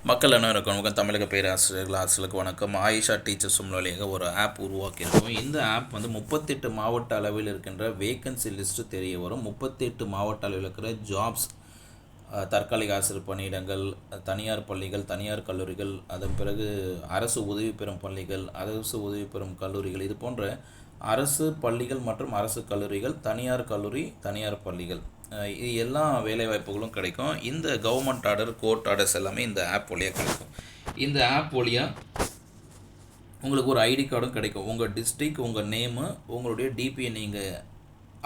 மக்கள் அனைவருக்கும் வணக்கம். தமிழக பேராசிரியர்கள் ஆசிரியர்களுக்கு வணக்கம். ஆயிஷா டீச்சர்ஸ் மூலியாக ஒரு ஆப் உருவாக்கியிருக்கோம். இந்த ஆப் வந்து 38 மாவட்ட அளவில் இருக்கின்ற வேக்கன்சி லிஸ்ட்டு தெரிய வரும். 38 மாவட்ட அளவில் இருக்கிற ஜாப்ஸ், தற்காலிக ஆசிரியர் பணியிடங்கள், தனியார் பள்ளிகள், தனியார் கல்லூரிகள், அதன் பிறகு அரசு உதவி பெறும் பள்ளிகள், அரசு உதவி பெறும் கல்லூரிகள், இது போன்ற அரசு பள்ளிகள் மற்றும் அரசு கல்லூரிகள், தனியார் கல்லூரி, தனியார் பள்ளிகள், இது எல்லா வேலைவாய்ப்புகளும் கிடைக்கும். இந்த கவர்மெண்ட் ஆர்டர், கோர்ட் ஆர்டர்ஸ் எல்லாமே இந்த ஆப் வழியாக கிடைக்கும். இந்த ஆப் வழியாக உங்களுக்கு ஒரு ஐடி கார்டும் கிடைக்கும். உங்கள் டிஸ்ட்ரிக், உங்கள் நேமு, உங்களுடைய டிபியை நீங்கள்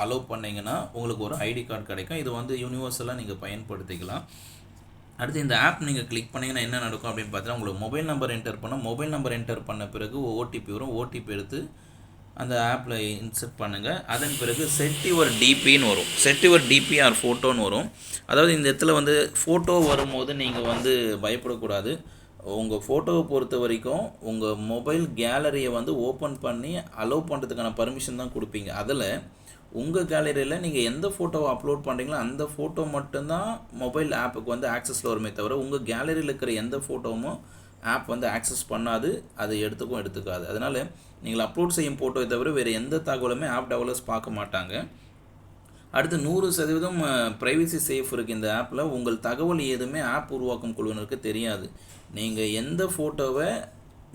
அலோவ் பண்ணிங்கன்னா உங்களுக்கு ஒரு ஐடி கார்டு கிடைக்கும். இது வந்து யூனிவர்சலாக நீங்கள் பயன்படுத்திக்கலாம். அடுத்து இந்த ஆப் நீங்கள் கிளிக் பண்ணிங்கன்னா என்ன நடக்கும் அப்படின்னு பார்த்தீங்கன்னா, உங்களுக்கு mobile number enter mobile number enter பண்ண பிறகு ஓடிபி வரும். ஓடிபி எடுத்து அந்த ஆப்பில் இன்சர்ட் பண்ணுங்கள். அதன் பிறகு செட் யுவர் டிபின்னு வரும். செட் யுவர் டிபி ஆர் ஃபோட்டோன்னு வரும். அதாவது இந்த இடத்துல வந்து ஃபோட்டோ வரும்போது நீங்கள் வந்து பயப்படக்கூடாது. உங்கள் ஃபோட்டோவை பொறுத்த வரைக்கும் உங்கள் மொபைல் கேலரியை வந்து ஓப்பன் பண்ணி அலோவ் பண்ணுறதுக்கான பர்மிஷன் தான் கொடுப்பீங்க. அதில் உங்கள் கேலரியில் நீங்கள் எந்த ஃபோட்டோவை அப்லோட் பண்ணுறீங்களோ அந்த ஃபோட்டோ மட்டும்தான் மொபைல் ஆப்புக்கு வந்து ஆக்சஸில் வருமே தவிர உங்கள் கேலரியில் இருக்கிற எந்த ஃபோட்டோவும் ஆப் வந்து ஆக்சஸ் பண்ணாது, அது எடுத்துக்காது. அதனால் நீங்கள் அப்லோட் செய்யும் ஃபோட்டோவை தவிர வேறு எந்த தகவலுமே ஆப் டெவலப்பர்ஸ் பார்க்க மாட்டாங்க. அடுத்து 100% ப்ரைவசி சேஃப் இருக்குது இந்த ஆப்பில். உங்கள் தகவல் எதுவுமே ஆப் உருவாக்கும் குழுவினருக்கு தெரியாது. நீங்கள் எந்த ஃபோட்டோவை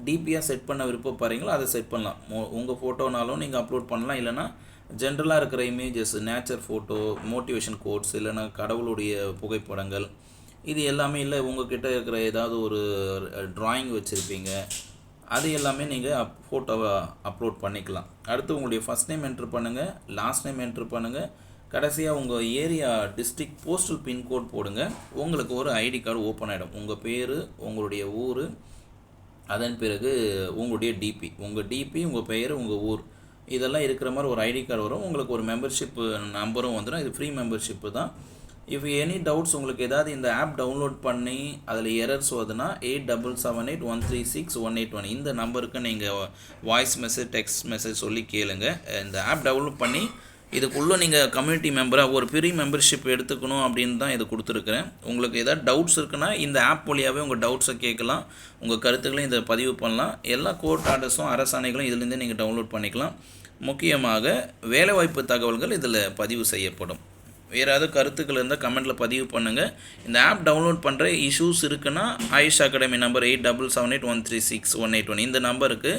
டிபியாக செட் பண்ண விருப்பப்படுறீங்களோ அதை செட் பண்ணலாம். உங்கள் ஃபோட்டோனாலும் நீங்கள் அப்லோட் பண்ணலாம். இல்லைனா ஜென்ரலாக இருக்கிற images, nature photo, motivation quotes, இல்லைனா கடவுளுடைய புகைப்படங்கள், இது எல்லாமே, இல்லை உங்கள்கிட்ட இருக்கிற ஏதாவது ஒரு ட்ராயிங் வச்சுருப்பீங்க, அது எல்லாமே நீங்கள் ஃபோட்டோவை அப்லோட் பண்ணிக்கலாம். அடுத்து உங்களுடைய ஃபஸ்ட் நேம் என்ட்ரு பண்ணுங்கள், லாஸ்ட் நேம் என்ட்ரு பண்ணுங்கள், கடைசியாக உங்கள் ஏரியா டிஸ்ட்ரிக்ட் போஸ்டல் பின்கோட் போடுங்க. உங்களுக்கு ஒரு ஐடி கார்டு ஓப்பன் ஆகிடும். உங்கள் பேர், உங்களுடைய ஊர், அதன் பிறகு உங்களுடைய டிபி, உங்கள் பெயர், உங்கள் ஊர், இதெல்லாம் இருக்கிற மாதிரி ஒரு ஐடி கார்டு வரும். உங்களுக்கு ஒரு மெம்பர்ஷிப்பு நம்பரும் வந்துடும். இது ஃப்ரீ மெம்பர்ஷிப்பு தான். இஃப் எனி டவுட்ஸ், உங்களுக்கு ஏதாவது இந்த ஆப் டவுன்லோட் பண்ணி அதில் எரர்ஸ் வருதுன்னா 8778136181 இந்த நம்பருக்கு நீங்கள் வாய்ஸ் மெசேஜ், டெக்ஸ்ட் மெசேஜ் சொல்லி கேளுங்க. இந்த ஆப் டவுன்லோட் பண்ணி இதுக்குள்ளே நீங்கள் கம்யூனிட்டி மெம்பராக ஒரு ஃப்ரீ மெம்பர்ஷிப் எடுத்துக்கணும் அப்படின்னு தான் இது கொடுத்துருக்குறேன். உங்களுக்கு ஏதாவது டவுட்ஸ் இருக்குன்னா இந்த ஆப் வழியாகவே உங்கள் டவுட்ஸை கேட்கலாம், உங்கள் கருத்துக்களையும் இதை பதிவு பண்ணலாம். எல்லா கோர்ட் ஆர்டர்ஸும் அரசாணைகளும் இதிலேருந்தே நீங்கள் டவுன்லோட் பண்ணிக்கலாம். முக்கியமாக வேலைவாய்ப்பு தகவல்கள் இதில் பதிவு செய்யப்படும். வேறு ஏதாவது கருத்துக்கள் இருந்தால் கமெண்ட்டில் பதிவு பண்ணுங்கள். இந்த ஆப் டவுன்லோட் பண்ணுற இஷ்யூஸ் இருக்குன்னா ஆயுஷ் அகாடமி நம்பர் 8778136181 இந்த நம்பருக்கு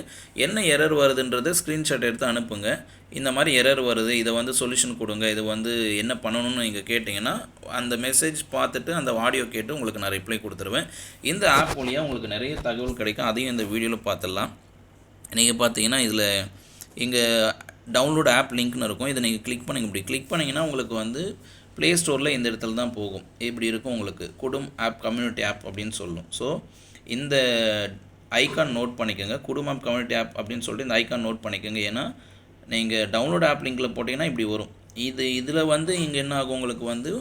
என்ன எரர் வருதுன்றதை ஸ்க்ரீன்ஷாட் எடுத்து அனுப்புங்க. இந்த மாதிரி எரர் வருது, இதை வந்து சொல்யூஷன் கொடுங்க, இது வந்து என்ன பண்ணணும்னு நீங்கள் கேட்டிங்கன்னா அந்த மெசேஜ் பார்த்துட்டு அந்த ஆடியோ கேட்டு உங்களுக்கு நான் ரிப்ளை கொடுத்துருவேன். இந்த ஆப் வழியாக உங்களுக்கு நிறைய தகவல் கிடைக்கும். அதையும் இந்த வீடியோவில் பார்த்துடலாம். நீங்கள் பார்த்தீங்கன்னா இதில் இங்கே டவுன்லோட் ஆப் லிங்க்னு இருக்கும். இதை நீங்கள் கிளிக் பண்ணிங்க. இப்படி கிளிக் பண்ணிங்கன்னா உங்களுக்கு வந்து ப்ளே ஸ்டோரில் இந்த இடத்துல தான் போகும். இப்படி இருக்கும், உங்களுக்கு குடும் ஆப், கம்யூனிட்டி ஆப் அப்படின்னு சொல்லும். ஸோ இந்த ஐக்கான் நோட் பண்ணிக்கோங்க. குடும் ஆப் கம்யூனிட்டி ஆப் அப்படின்னு சொல்லிட்டு இந்த ஐக்கான் நோட் பண்ணிக்கோங்க. ஏன்னா நீங்கள் டவுன்லோட் ஆப் லிங்கில் போட்டிங்கன்னா இப்படி வரும். இதில் வந்து இங்கே என்ன ஆகும், உங்களுக்கு வந்து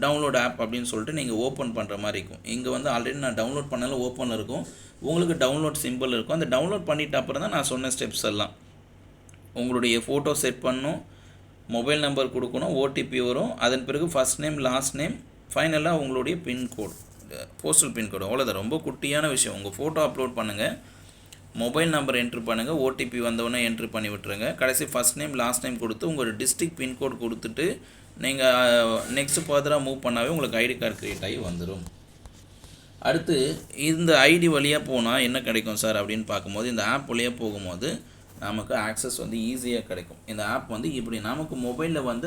டவுன்லோட் ஆப் அப்படின்னு சொல்லிட்டு நீங்கள் ஓப்பன் பண்ணுற மாதிரி இருக்கும். இங்கே வந்து ஆல்ரெடி நான் டவுன்லோட் பண்ணாலும் ஓப்பன் இருக்கும். உங்களுக்கு டவுன்லோட் சிம்பிள் இருக்கும். அந்த டவுன்லோட் பண்ணிட்ட அப்புறம் தான் நான் சொன்ன ஸ்டெப்ஸ் எல்லாம். உங்களுடைய ஃபோட்டோ செட் பண்ணணும், மொபைல் நம்பர் கொடுக்கணும், ஓடிபி வரும், அதன் பிறகு ஃபஸ்ட் நேம், லாஸ்ட் நேம், ஃபைனலாக உங்களுடைய பின்கோடு, போஸ்டல் பின்கோடு. அவ்வளோதான், ரொம்ப குட்டியான விஷயம். உங்கள் ஃபோட்டோ அப்லோட் பண்ணுங்கள், மொபைல் நம்பர் என்ட்ரு பண்ணுங்கள், ஓடிபி வந்தவொடனே என்ட்ரு பண்ணி விட்டுருங்க. கடைசி ஃபஸ்ட் நேம், லாஸ்ட் நேம் கொடுத்து உங்களோட டிஸ்ட்ரிக்ட் பின்கோடு கொடுத்துட்டு நீங்கள் நெக்ஸ்ட்டு ஃபர்தராக மூவ் பண்ணாவே உங்களுக்கு ஐடி கார்டு க்ரியேட் ஆகி வந்துடும். அடுத்து இந்த ஐடி வழியாக போனால் என்ன கிடைக்கும் சார் அப்படின்னு பார்க்கும்போது, இந்த ஆப் வழியாக போகும்போது நமக்கு ஆக்சஸ் வந்து ஈஸியாக கிடைக்கும். இந்த ஆப் வந்து இப்படி நமக்கு மொபைலில் வந்து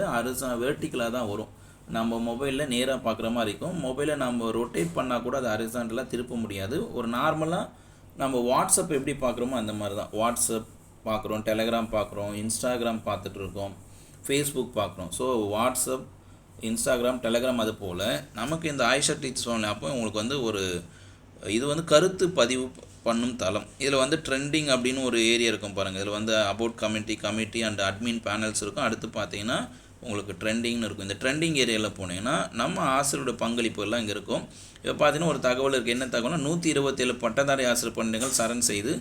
வெர்டிக்கலாக தான் வரும். நம்ம மொபைலில் நேராக பார்க்குற மாதிரி இருக்கும். மொபைலை நம்ம ரொட்டேட் பண்ணால் கூட அது ஹரிசாண்டலாக திருப்ப முடியாது. ஒரு நார்மலாக நம்ம வாட்ஸ்அப் எப்படி பார்க்குறோமோ அந்த மாதிரி தான். வாட்ஸ்அப் பார்க்குறோம், டெலகிராம் பார்க்குறோம், இன்ஸ்டாகிராம் பார்த்துட்ருக்கோம், ஃபேஸ்புக் பார்க்குறோம். ஸோ வாட்ஸ்அப், இன்ஸ்டாகிராம், டெலகிராம், அது போல் நமக்கு இந்த ஆயிஷா டீச்சர்ஸ் அப்போ உங்களுக்கு வந்து இது வந்து கருத்து பதிவு பண்ணும் தளம். இதில் வந்து ட்ரெண்டிங் அப்படின்னு ஒரு ஏரியா இருக்கும் பாருங்கள். இதில் வந்து about committee and admin panels இருக்கும். அடுத்து பார்த்தீங்கன்னா உங்களுக்கு ட்ரெண்டிங்னு இருக்கும். இந்த ட்ரெண்டிங் ஏரியாவில் போனீங்கன்னா நம்ம ஆசிரியரோட பங்களிப்பு எல்லாம் இங்கே இருக்கும். இப்போ பார்த்தீங்கன்னா ஒரு தகவல் இருக்குது. என்ன தகவல்னா 127 பட்டதாரி ஆசிரியர் பணியிடங்கள் சரண் செய்து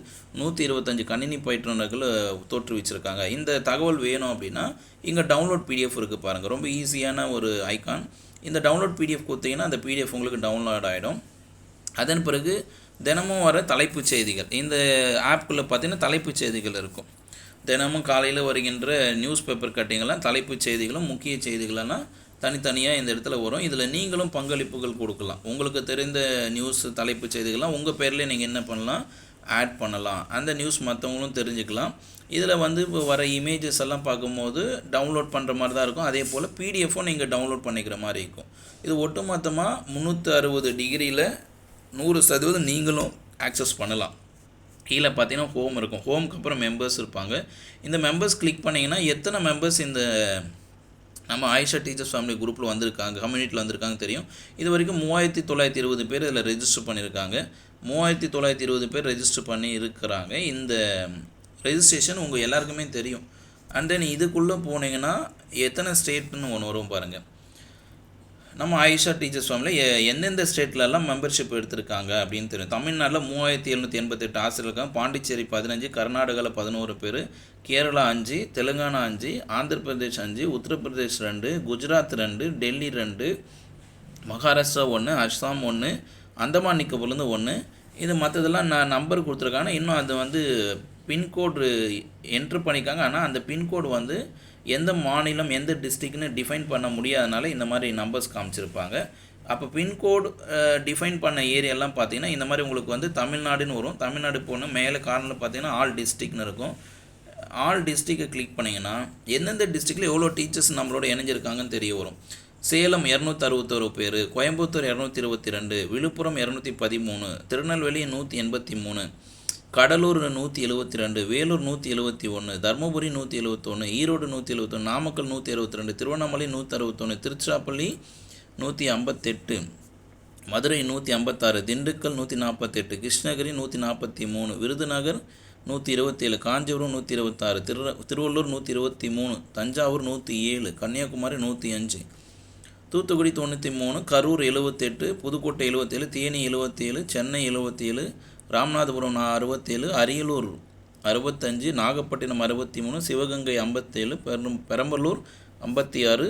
125 கணினி பயிற்றுனர்கள் தோற்றுவிச்சிருக்காங்க. இந்த தகவல் வேணும் அப்படின்னா இங்கே டவுன்லோட் பிடிஎஃப் இருக்குது பாருங்கள். ரொம்ப ஈஸியான ஒரு ஐக்கான். இந்த டவுன்லோட் பிடிஎஃப் கொடுத்தீங்கன்னா அந்த பிடிஎஃப் உங்களுக்கு டவுன்லோட் ஆகிடும். அதன் பிறகு தினமும் வர தலைப்புச் செய்திகள் இந்த ஆப்புக்குள்ளே பார்த்தீங்கன்னா தலைப்புச் செய்திகள் இருக்கும். தினமும் காலையில் வருகின்ற நியூஸ் பேப்பர் கட்டிங்கெல்லாம் தலைப்புச் செய்திகளும் முக்கிய செய்திகளெல்லாம் தனித்தனியாக இந்த இடத்துல வரும். இதில் நீங்களும் பங்களிப்புகள் கொடுக்கலாம். உங்களுக்கு தெரிந்த நியூஸ் தலைப்புச் செய்திகள்லாம் உங்கள் பேர்லேயே நீங்கள் என்ன பண்ணலாம், ஆட் பண்ணலாம். அந்த நியூஸ் மற்றவங்களும் தெரிஞ்சுக்கலாம். இதில் வந்து இப்போ வர இமேஜஸ் எல்லாம் பார்க்கும்போது டவுன்லோட் பண்ணுற மாதிரி தான் இருக்கும். அதே போல் பிடிஎஃப்பும் நீங்கள் டவுன்லோட் பண்ணிக்கிற மாதிரி இருக்கும். இது ஒட்டுமொத்தமாக 360 டிகிரியில் 100% நீங்களும் ஆக்சஸ் பண்ணலாம். கீழே பார்த்தீங்கன்னா ஹோம் இருக்கும். ஹோமுக்கு அப்புறம் மெம்பர்ஸ் இருப்பாங்க. இந்த மெம்பர்ஸ் கிளிக் பண்ணிங்கன்னா எத்தனை மெம்பர்ஸ் இந்த நம்ம ஆயிஷா டீச்சர்ஸ் ஃபேமிலி குரூப்பில் வந்திருக்காங்க, கம்யூனிட்டியில் வந்திருக்காங்க தெரியும். இது வரைக்கும் 3920 பேர் இதில் ரெஜிஸ்டர் பண்ணியிருக்காங்க. 3920 பேர் ரெஜிஸ்டர் பண்ணி இருக்கிறாங்க. இந்த ரெஜிஸ்ட்ரேஷன் உங்கள் எல்லாருக்குமே தெரியும். அண்ட் தென் இதுக்குள்ளே போனீங்கன்னா எத்தனை ஸ்டேட்னு ஒன்று வரும் பாருங்கள். நம்ம ஆயிஷா டீச்சர்ஸ் ஃபேமிலியில் எந்தெந்த ஸ்டேட்லலாம் மெம்பர்ஷிப் எடுத்திருக்காங்க அப்படின்னு தெரியும். தமிழ்நாட்டில் 3788 ஆசிரியர்கள் இருக்காங்க. பாண்டிச்சேரி 15, கர்நாடகாவில் 11 பேர், கேரளா 5, தெலுங்கானா 5, ஆந்திர பிரதேஷ் 5, உத்தரப்பிரதேஷ் 2, குஜராத் 2, டெல்லி 2, மகாராஷ்டிரா 1, அஸ்ஸாம் 1, அந்தமான் நிக்கோபர்லேருந்து 1. இது மற்றதெல்லாம் நான் நம்பர் கொடுத்துருக்காங்க. இன்னும் அது வந்து பின்கோடு என்ட்ரு பண்ணிக்காங்க. ஆனால் அந்த பின்கோடு வந்து எந்த மாநிலம் எந்த டிஸ்ட்ரிக்ட்னு டிஃபைன் பண்ண முடியாதனால இந்த மாதிரி நம்பர்ஸ் காமிச்சிருப்பாங்க. அப்போ பின்கோடு டிஃபைன் பண்ண ஏரியாலாம் பார்த்தீங்கன்னா இந்த மாதிரி உங்களுக்கு வந்து தமிழ்நாடுன்னு வரும். தமிழ்நாடு போகணும் மேலே கார்னரில் பார்த்தீங்கன்னா ஆல் டிஸ்ட்ரிக்ட்னு இருக்கும். ஆல் டிஸ்ட்ரிக்டை கிளிக் பண்ணிங்கன்னா எந்தெந்த டிஸ்ட்ரிக்டில் எவ்வளோ டீச்சர்ஸ் நம்மளோட இணைஞ்சிருக்காங்கன்னு தெரிய வரும். சேலம் 261 பேர், கோயம்புத்தூர் 222, விழுப்புரம் 213, திருநெல்வேலி 183, கடலூர் 172, வேலூர் 171, தருமபுரி 171, ஈரோடு 171, நாமக்கல் 172, திருவண்ணாமலை 161, திருச்சிராப்பள்ளி 158, மதுரை 156, திண்டுக்கல் 148, கிருஷ்ணகிரி 143, விருதுநகர் 127, காஞ்சிபுரம் 126, திருவள்ளூர் 123, தஞ்சாவூர் 107, கன்னியாகுமரி 105, தூத்துக்குடி 93, கரூர் 78, புதுக்கோட்டை 77, தேனி 77, சென்னை 77, ராமநாதபுரம் 67, அரியலூர் 65, நாகப்பட்டினம் 63, சிவகங்கை 57, பெரம்பலூர் 56,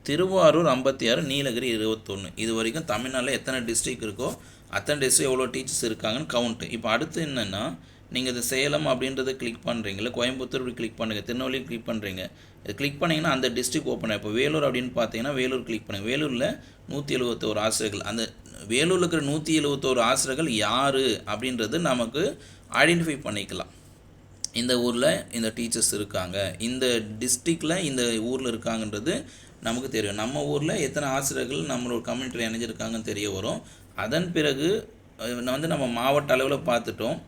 திருவாரூர் 56, நீலகிரி 21. இது வரைக்கும் தமிழ்நாட்டில் எத்தனை டிஸ்ட்ரிக்ட் இருக்கோ அத்தனை டிஸ்ட்ரிக்ட் எவ்வளோ டீச்சர்ஸ் இருக்காங்கன்னு கவுண்ட்டு. இப்போ அடுத்து என்னென்னா நீங்கள் இது சேலம் அப்படின்றத கிளிக் பண்ணுறீங்களா, கோயம்புத்தூர் கிளிக் பண்ணுங்கள், திருநெல்வேலி கிளிக் பண்ணுறீங்க. இது கிளிக் பண்ணிங்கன்னா அந்த டிஸ்ட்ரிக்ட் ஓப்பன் ஆகும். இப்போ வேலூர் அப்படின்னு பார்த்தீங்கன்னா வேலூர் கிளிக் பண்ணுங்கள். வேலூரில் 171 ஆசிரியர்கள். அந்த வேலூரில் இருக்கிற 171 ஆசிரியர்கள் யார் அப்படின்றது நமக்கு ஐடென்டிஃபை பண்ணிக்கலாம். இந்த ஊரில் இந்த டீச்சர்ஸ் இருக்காங்க, இந்த டிஸ்ட்ரிக்டில் இந்த ஊரில் இருக்காங்கன்றது நமக்கு தெரியும். நம்ம ஊரில் எத்தனை ஆசிரியர்கள் நம்மளோட கம்யூனிட்டியில் இணைஞ்சிருக்காங்கன்னு தெரிய வரும். அதன் பிறகு வந்து நம்ம மாவட்ட அளவில் பார்த்துட்டோம்.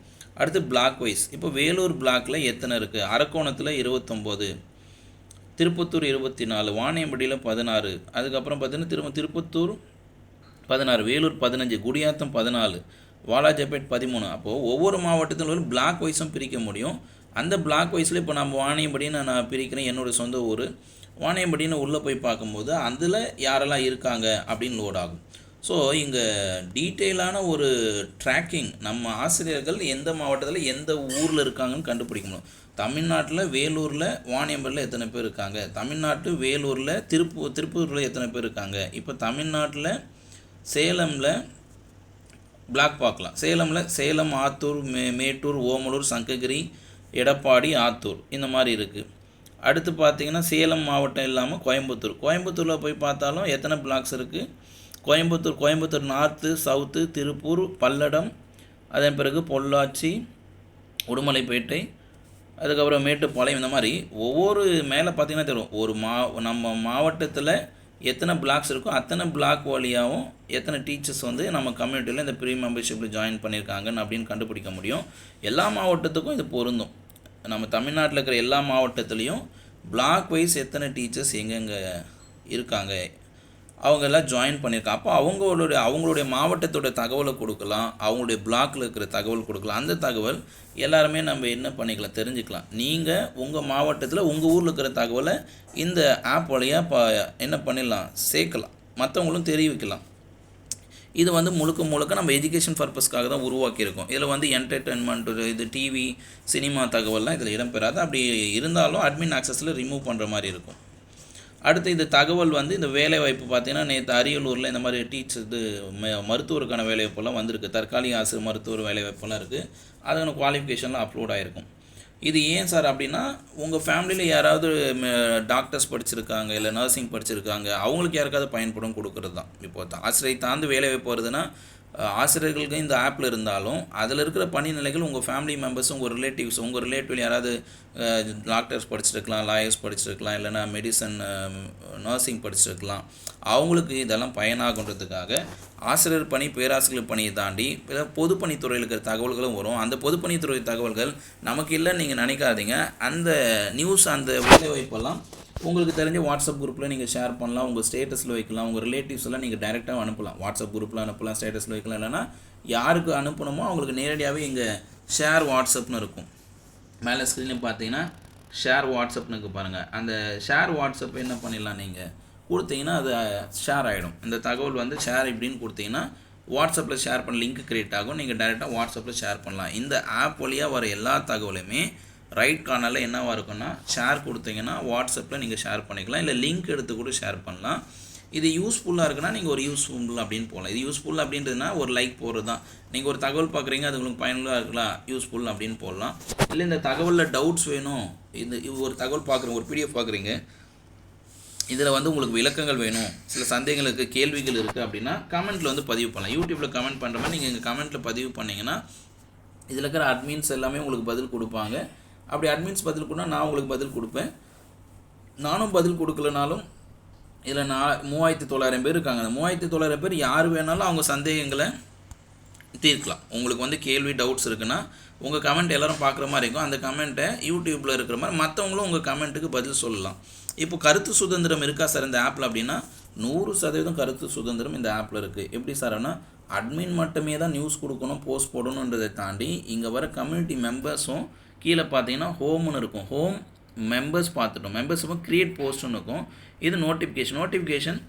அடுத்து பிளாக் வைஸ். இப்போ வேலூர் பிளாக்கில் எத்தனை இருக்குது? அரக்கோணத்தில் 29, திருப்பத்தூர் 24, வாணியம்படியில் 16, அதுக்கப்புறம் பார்த்தீங்கன்னா திருப்பத்தூர் 16, வேலூர் 15, குடியாத்தம் 14, வாலாஜாபேட் 13. அப்போது ஒவ்வொரு மாவட்டத்திலும் ஒரு பிளாக் வைஸும் பிரிக்க முடியும். அந்த பிளாக் வைஸில் இப்போ நம்ம வாணியம்படின்னு நான் பிரிக்கிறேன், என்னோடய சொந்த ஊர் வாணியம்படின்னு உள்ளே போய் பார்க்கும்போது அதில் யாரெல்லாம் இருக்காங்க அப்படின்னு லோட் ஆகும். ஸோ இங்கே டீட்டெயிலான ஒரு ட்ராக்கிங், நம்ம ஆசிரியர்கள் எந்த மாவட்டத்தில் எந்த ஊரில் இருக்காங்கன்னு கண்டுபிடிக்க முடியும். தமிழ்நாட்டில் வேலூரில் வாணியம்படியில் எத்தனை பேர் இருக்காங்க, தமிழ்நாட்டு வேலூரில் திருப்பூரில் எத்தனை பேர் இருக்காங்க. இப்போ தமிழ்நாட்டில் சேலமில் பிளாக் பார்க்கலாம். சேலம், ஆத்தூர், மேட்டூர், ஓமலூர், சங்ககிரி, எடப்பாடி, ஆத்தூர் இந்த மாதிரி இருக்குது. அடுத்து பார்த்திங்கன்னா சேலம் மாவட்டம் இல்லாமல் கோயம்புத்தூரில் போய் பார்த்தாலும் எத்தனை பிளாக்ஸ் இருக்குது. கோயம்புத்தூர் நார்த்து, சவுத்து, திருப்பூர், பல்லடம், அதன் பிறகு பொள்ளாச்சி, உடுமலைப்பேட்டை, அதுக்கப்புறம் மேட்டுப்பாளையம், இந்த மாதிரி ஒவ்வொரு மேலே பார்த்திங்கன்னா தெரியும் ஒரு நம்ம மாவட்டத்தில் எத்தனை பிளாக்ஸ் இருக்கோ அத்தனை பிளாக் வழியாகவும் எத்தனை டீச்சர்ஸ் வந்து நம்ம கம்யூனிட்டியில் இந்த ப்ரீ மெம்பர்ஷிப்பில் ஜாயின் பண்ணியிருக்காங்கன்னு அப்படின்னு கண்டுபிடிக்க முடியும். எல்லா மாவட்டத்துக்கும் இது பொருந்தும். நம்ம தமிழ்நாட்டில் இருக்கிற எல்லா மாவட்டத்துலேயும் பிளாக் வைஸ் எத்தனை டீச்சர்ஸ் எங்கெங்கே இருக்காங்க அவங்கெல்லாம் ஜாயின் பண்ணியிருக்காங்க. அப்போ அவங்களுடைய மாவட்டத்தோட தகவலை கொடுக்கலாம், அவங்களுடைய பிளாக்கில் இருக்கிற தகவல் கொடுக்கலாம். அந்த தகவல் எல்லாருமே நம்ம என்ன பண்ணிக்கலாம், தெரிஞ்சுக்கலாம். நீங்கள் உங்கள் மாவட்டத்தில் உங்கள் ஊரில் இருக்கிற தகவலை இந்த ஆப் வழியாக என்ன பண்ணிடலாம், சேர்க்கலாம், மற்றவங்களும் தெரிவிக்கலாம். இது வந்து முழுக்க நம்ம எஜுகேஷன் பர்பஸ்க்காக தான் உருவாக்கியிருக்கோம். இதில் வந்து என்டர்டெயின்மெண்ட், இது டிவி, சினிமா தகவல்லாம் இதில் இடம்பெறாது. அப்படி இருந்தாலும் அட்மின் ஆக்சஸில் ரிமூவ் பண்ணுற மாதிரி இருக்கும். அடுத்து இந்த தகவல் வந்து இந்த வேலைவாய்ப்பு பார்த்தீங்கன்னா நேற்று அரியலூரில் இந்த மாதிரி டீச்சர் இது மருத்துவருக்கான வேலைவாய்ப்பெல்லாம் வந்திருக்கு. தற்காலிக ஆசிரியர் மருத்துவர் வேலைவாய்ப்பெல்லாம் இருக்குது. அதுக்கான குவாலிஃபிகேஷன்லாம் அப்லோட் ஆகிருக்கும். இது ஏன் சார் அப்படின்னா, உங்கள் ஃபேமிலியில் யாராவது டாக்டர்ஸ் படிச்சிருக்காங்க, இல்லை நர்சிங் படிச்சிருக்காங்க, அவங்களுக்கு யாருக்காவது பயன்படும் கொடுக்குறது தான். இப்போ ஆசிரியரை தாழ்ந்து வேலைவாய்ப்பு வருதுன்னா, ஆசிரியர்களுக்கு இந்த ஆப்பில் இருந்தாலும் அதில் இருக்கிற பணி நிலைகள் உங்கள் ஃபேமிலி மெம்பர்ஸ், உங்கள் ரிலேட்டிவ்ஸ், உங்கள் ரிலேட்டிவ் யாராவது டாக்டர்ஸ் படிச்சிருக்கலாம், லாயர்ஸ் படிச்சிருக்கலாம், இல்லைனா மெடிசன் நர்சிங் படிச்சிருக்கலாம். அவங்களுக்கு இதெல்லாம் பயனாகுன்றதுக்காக ஆசிரியர் பணி, பேராசிரியர் பணியை தாண்டி பொதுப்பணித்துறையில் இருக்கிற தகவல்களும் வரும். அந்த பொதுப்பணித்துறை தகவல்கள் நமக்கு இல்லைன்னு நீங்கள் நினைக்காதீங்க. அந்த நியூஸ், அந்த வேலைவாய்ப்பெல்லாம் உங்களுக்கு தெரிஞ்ச வாட்ஸ்அப் குரூப்பில் நீங்கள் ஷேர் பண்ணலாம், உங்கள் ஸ்டேட்டஸில் வைக்கலாம், உங்கள் ரிலேட்டிவ்ஸ் எல்லாம் நீங்கள் டைரெக்டாக அனுப்பலாம். வாட்ஸ்அப் குரூப்பில் அனுப்பலாம், ஸ்டேட்டஸில் வைக்கலாம். இல்லைனா யாருக்கு அனுப்பணுமோ அவங்களுக்கு நேரடியாகவே இங்கே ஷேர் வாட்ஸ்அப்னு இருக்கும். மேலே ஸ்க்ரீனில் பார்த்தீங்கன்னா ஷேர் வாட்ஸ்அப்னுக்கு பாருங்கள். அந்த ஷேர் வாட்ஸ்அப் என்ன பண்ணிடலாம், நீங்கள் கொடுத்தீங்கன்னா அது ஷேர் ஆகிடும். இந்த தகவல் வந்து ஷேர் இப்படின்னு கொடுத்தீங்கன்னா வாட்ஸ்அப்பில் ஷேர் பண்ண லிங்க் க்ரியேட் ஆகும். நீங்கள் டைரெக்டாக வாட்ஸ்அப்பில் ஷேர் பண்ணலாம். இந்த ஆப் வழியாக வர எல்லா தகவலுமே ரைட் கார்னரில் என்னவாக இருக்குன்னா, ஷேர் கொடுத்தீங்கன்னா வாட்ஸ்அப்பில் நீங்கள் ஷேர் பண்ணிக்கலாம், இல்லை லிங்க் எடுத்து கூட ஷேர் பண்ணலாம். இது யூஸ்ஃபுல்லாக இருக்குன்னா நீங்கள் ஒரு யூஸ்ஃபுல் அப்படின்னு போகலாம். இது யூஸ்ஃபுல் அப்படின்றதுனா ஒரு லைக் போடுறது தான். நீங்கள் ஒரு தகவல் பார்க்குறீங்க, அது உங்களுக்கு பயனுள்ளதாக இருக்கலாம், யூஸ்ஃபுல் அப்படின்னு போடலாம். இல்லை இந்த தகவலில் டவுட்ஸ் வேணும், இது ஒரு தகவல் பார்க்குறீங்க, ஒரு பிடிஎஃப் பார்க்குறீங்க, இதில் வந்து உங்களுக்கு விளக்கங்கள் வேணும், சில சந்தேகங்களுக்கு கேள்விகள் இருக்குது அப்படின்னா கமெண்ட்டில் வந்து பதிவு பண்ணலாம். யூடியூப்பில் கமெண்ட் பண்ணுற மாதிரி நீங்கள் எங்கள் கமெண்ட்டில் பதிவு பண்ணிங்கன்னா இதில் இருக்கிற அட்மின்ஸ் எல்லாமே உங்களுக்கு பதில் கொடுப்பாங்க. அப்படி அட்மின்ஸ் பதில் கொடுத்தா நான் உங்களுக்கு பதில் கொடுப்பேன். நானும் பதில் கொடுக்கலனாலும் இதில் 3900 பேர் இருக்காங்க. அந்த 3900 பேர் யார் வேணாலும் அவங்க சந்தேகங்களை தீர்க்கலாம். உங்களுக்கு வந்து கேள்வி, டவுட்ஸ் இருக்குன்னா உங்கள் கமெண்ட் எல்லோரும் பார்க்குற மாதிரி இருக்கும். அந்த கமெண்ட்டை யூடியூப்பில் இருக்கிற மாதிரி மற்றவங்களும் உங்கள் கமெண்ட்டுக்கு பதில் சொல்லலாம். இப்போ கருத்து சுதந்திரம் இருக்கா சார் இந்த ஆப்பில் அப்படின்னா, 100% கருத்து சுதந்திரம் இந்த ஆப்பில் இருக்குது. எப்படி சார்னா, அட்மின் மட்டுமே தான் நியூஸ் கொடுக்கணும், போஸ்ட் போடணுன்றதை தாண்டி இங்கே வர கம்யூனிட்டி மெம்பர்ஸும் கீழே பார்த்தீங்கன்னா ஹோம்னு இருக்கும். ஹோம் மெம்பர்ஸ் பார்த்துட்டோம். மெம்பர்ஸும் க்ரியேட் போஸ்ட்டுன்னு இருக்கும். இது நோட்டிஃபிகேஷன்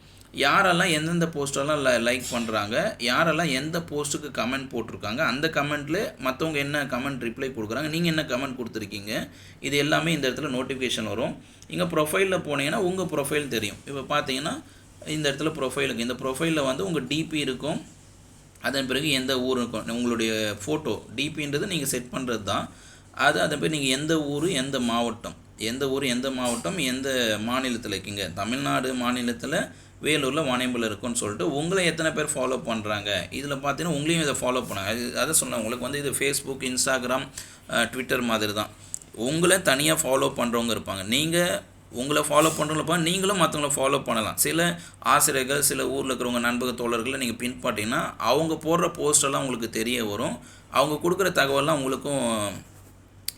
யாரெல்லாம் எந்தெந்த போஸ்டெல்லாம் லைக் பண்ணுறாங்க, யாரெல்லாம் எந்த போஸ்ட்டுக்கு கமெண்ட் போட்டிருக்காங்க, அந்த கமெண்ட்டில் மற்றவங்க என்ன கமெண்ட் ரிப்ளை கொடுக்குறாங்க, நீங்கள் என்ன கமெண்ட் கொடுத்துருக்கீங்க, இது எல்லாமே இந்த இடத்துல நோட்டிஃபிகேஷன் வரும். இங்கே ப்ரொஃபைலில் போனீங்கன்னா உங்கள் ப்ரொஃபைல் தெரியும். இப்போ பார்த்தீங்கன்னா இந்த இடத்துல ப்ரொஃபைலுக்கு, இந்த ப்ரொஃபைலில் வந்து உங்கள் டிபி இருக்கும். அதன் பிறகு எந்த ஊர் இருக்கும், உங்களுடைய ஃபோட்டோ டிபின்றது நீங்கள் செட் பண்ணுறது தான். அதன் பிறகு நீங்கள் எந்த ஊர், எந்த மாவட்டம், எந்த மாநிலத்தில் இருக்கீங்க. தமிழ்நாடு மாநிலத்தில் வேலூரில் வாணியம்பலம் இருக்குன்னு சொல்லிட்டு உங்களை எத்தனை பேர் ஃபாலோ பண்ணுறாங்க. இதில் பார்த்தீங்கன்னா உங்களையும் இதை ஃபாலோ பண்ணாங்க. அதை சொன்னேன் உங்களுக்கு வந்து இது ஃபேஸ்புக், இன்ஸ்டாகிராம், ட்விட்டர் மாதிரி தான். உங்களை தனியாக ஃபாலோ பண்ணுறவங்க இருப்பாங்க. நீங்கள் உங்களை ஃபாலோ பண்ணுறவங்க நீங்களும் மற்றவங்கள ஃபாலோ பண்ணலாம். சில ஆசிரியர்கள், சில ஊரில் இருக்கிறவங்க நண்பக தோழர்களை நீங்கள் பின்பற்றிங்கன்னா அவங்க போடுற போஸ்டெல்லாம் உங்களுக்கு தெரிய வரும். அவங்க கொடுக்குற தகவலாம் உங்களுக்கும்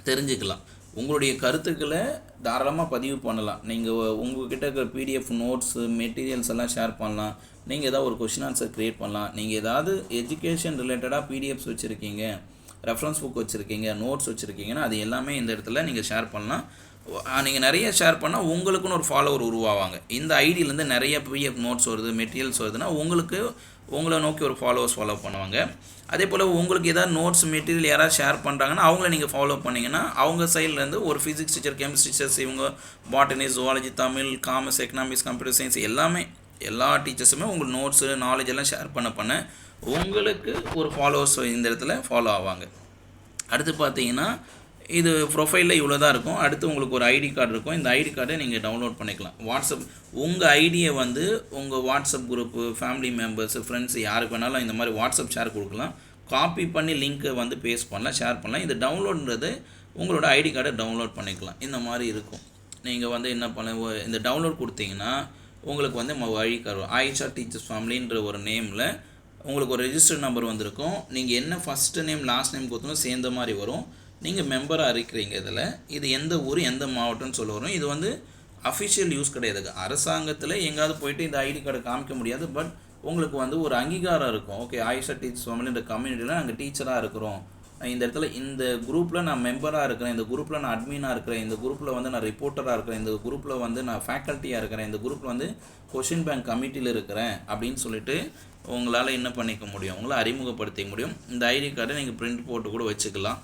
தெரிஞ்சுக்கலாம். உங்களுடைய கருத்துக்களை தாராளமாக பதிவு பண்ணலாம். நீங்கள் உங்கள்கிட்ட இருக்கிற பிடிஎஃப் நோட்ஸு, மெட்டீரியல்ஸ் எல்லாம் ஷேர் பண்ணலாம். நீங்கள் ஏதாவது ஒரு கொஷின் ஆன்சர் க்ரியேட் பண்ணலாம். நீங்கள் ஏதாவது எஜுகேஷன் ரிலேட்டடாக பிடிஎஃப்ஸ் வச்சுருக்கீங்க, ரெஃபரன்ஸ் புக் வச்சுருக்கீங்க, நோட்ஸ் வச்சுருக்கீங்கன்னா அது எல்லாமே இந்த இடத்துல நீங்கள் ஷேர் பண்ணலாம். நீங்கள் நிறைய ஷேர் பண்ணால் உங்களுக்குன்னு ஒரு ஃபாலோவர் உருவாவாங்க. இந்த ஐடியிலேருந்து நிறைய பிடிஎஃப் நோட்ஸ் வருது, மெட்டீரியல்ஸ் வருதுன்னா உங்களை நோக்கி ஒரு ஃபாலோவர்ஸ் ஃபாலோ பண்ணுவாங்க. அதே போல் உங்களுக்கு ஏதாவது நோட்ஸ், மெட்டீரியல் யாராவது ஷேர் பண்ணுறாங்கன்னா அவங்கள நீங்கள் ஃபாலோ பண்ணிங்கன்னா அவங்க சைட்லேருந்து ஒரு ஃபிசிக்ஸ் டீச்சர், கெமிஸ்ட்ரி டீச்சர்ஸ், இவங்க botany, zoology, Tamil, commerce, economics, computer science எல்லா டீச்சர்ஸுமே உங்களுக்கு நோட்ஸு, நாலேஜ் எல்லாம் ஷேர் பண்ண உங்களுக்கு ஒரு ஃபாலோவர்ஸ் இந்த இடத்துல ஃபாலோ ஆவாங்க. அடுத்து பார்த்தீங்கன்னா இது ப்ரொஃபைலில் இவ்வளோ தான் இருக்கும். அடுத்து உங்களுக்கு ஒரு ஐடி கார்டு இருக்கும். இந்த ஐடி கார்டை நீங்கள் டவுன்லோட் பண்ணிக்கலாம். வாட்ஸ்அப் உங்கள் ஐடியை வந்து உங்கள் WhatsApp group, family members, friends யாருக்கு வேணாலும் இந்த மாதிரி வாட்ஸ்அப் ஷேர் கொடுக்கலாம். காப்பி பண்ணி லிங்க்கை வந்து பேஸ்ட் பண்ணலாம், ஷேர் பண்ணலாம். இது டவுன்லோடுன்றது உங்களோட ஐடி கார்டை டவுன்லோட் பண்ணிக்கலாம். இந்த மாதிரி இருக்கும். நீங்கள் வந்து என்ன இந்த டவுன்லோட் கொடுத்தீங்கன்னா உங்களுக்கு வந்து ஐடி கார்டு வரும். ஆயிஷா டீச்சர்ஸ் ஃபேமிலின்ற ஒரு நேமில் உங்களுக்கு ஒரு ரெஜிஸ்டர் நம்பர் வந்திருக்கும். நீங்கள் என்ன ஃபஸ்ட்டு நேம், லாஸ்ட் நேம் கொடுத்தணும் சேர்ந்த மாதிரி வரும். நீங்கள் மெம்பராக இருக்கிறீங்க. இது எந்த ஊர், எந்த மாவட்டம்னு சொல்ல வரும். இது வந்து அஃபிஷியல் யூஸ் கிடையாது. அரசாங்கத்தில் எங்கேயாவது போய்ட்டு இந்த ஐடி கார்டை காமிக்க முடியாது. பட் உங்களுக்கு வந்து ஒரு அங்கீகாரம் இருக்கும். ஓகே, ஆயிஷா டீச்சர்ஸ் ஃபேமிலின்ற கம்யூனிட்டியில் நாங்கள் டீச்சராக இருக்கிறோம், இந்த இடத்துல இந்த குரூப்பில் நான் மெம்பராக இருக்கிறேன், இந்த குரூப்பில் நான் அட்மினாக இருக்கிறேன், இந்த குரூப்பில் வந்து நான் ரிப்போர்ட்டராக இருக்கிறேன், இந்த குரூப்பில் வந்து நான் ஃபேக்கல்ட்டியாக இருக்கிறேன், இந்த குரூப்பில் வந்து கொஷின் பேங்க் கமிட்டியில் இருக்கிறேன் அப்படின்னு சொல்லிட்டு உங்களால் என்ன பண்ணிக்க முடியும், உங்களை அறிமுகப்படுத்திக்க முடியும். இந்த ஐடி கார்டை நீங்கள் பிரிண்ட் போட்டு கூட வச்சுக்கலாம்.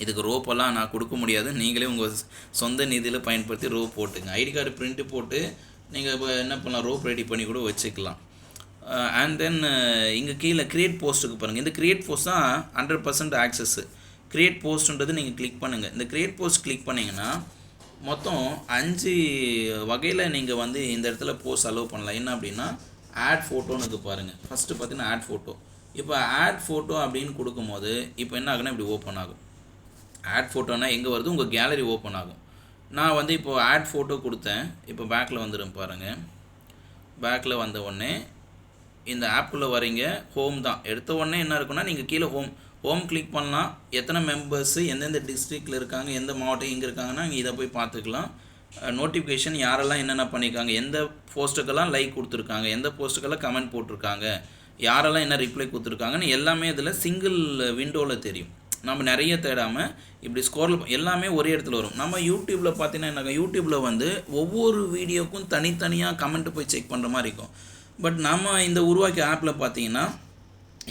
இதுக்கு ரோப்பெல்லாம் நான் கொடுக்க முடியாது. நீங்களே உங்கள் சொந்த நிதியில் பயன்படுத்தி ரோப் போட்டுங்க. ஐடி கார்டு பிரிண்ட்டு போட்டு நீங்கள் இப்போ என்ன பண்ணலாம், ரோப் ரெடி பண்ணி கூட வச்சுக்கலாம். அண்ட் தென் இங்கே கீழே க்ரியேட் போஸ்ட்டுக்கு பாருங்கள். இந்த க்ரியேட் போஸ்ட் தான் 100% ஆக்சஸ்ஸு. க்ரியேட் போஸ்ட்டுன்றது நீங்கள் கிளிக் பண்ணுங்கள். இந்த க்ரியேட் போஸ்ட் கிளிக் பண்ணிங்கன்னா மொத்தம் 5 வகையில் நீங்கள் வந்து இந்த இடத்துல போஸ்ட் அலோவ் பண்ணலாம். என்ன அப்படின்னா ஆட் ஃபோட்டோன்னு பாருங்கள். ஃபஸ்ட்டு பார்த்தீங்கன்னா ஆட் ஃபோட்டோ. இப்போ ஆட் ஃபோட்டோ அப்படின்னு கொடுக்கும்போது இப்போ என்ன ஆகுனா இப்படி ஓப்பன் ஆகும். ஆட் ஃபோட்டோனா எங்கே வருது, உங்கள் கேலரி ஓப்பன் ஆகும். நான் வந்து இப்போது ஆட் ஃபோட்டோ கொடுத்தேன். இப்போ பேக்கில் வந்துடும் பாருங்கள். பேக்கில் வந்த உடனே இந்த ஆப்புக்குள்ளே வரீங்க. ஹோம் தான் எடுத்த உடனே என்ன இருக்குன்னா, நீங்கள் கீழே ஹோம் கிளிக் பண்ணலாம். எத்தனை மெம்பர்ஸு எந்தெந்த டிஸ்ட்ரிக்டில் இருக்காங்க, எந்த மாவட்டம் எங்கே இருக்காங்கன்னா நீங்கள் இதை போய் பார்த்துக்கலாம். நோட்டிஃபிகேஷன் யாரெல்லாம் என்னென்ன பண்ணியிருக்காங்க, எந்த போஸ்ட்டுக்கெல்லாம் லைக் கொடுத்துருக்காங்க, எந்த போஸ்ட்டுக்கெல்லாம் கமெண்ட் போட்டிருக்காங்க, யாரெல்லாம் என்ன ரிப்ளை கொடுத்துருக்காங்கன்னு எல்லாமே இதில் சிங்கிள் விண்டோவில் தெரியும். நம்ம நிறைய தேடாமல் இப்படி ஸ்கோரில் எல்லாமே ஒரே இடத்துல வரும். நம்ம யூடியூப்பில் பார்த்தீங்கன்னா என்ன, யூடியூப்பில் வந்து ஒவ்வொரு வீடியோக்கும் தனித்தனியாக கமெண்ட்டு போய் செக் பண்ணுற மாதிரி இருக்கும். பட் நம்ம இந்த உருவாக்கிய ஆப்பில் பார்த்தீங்கன்னா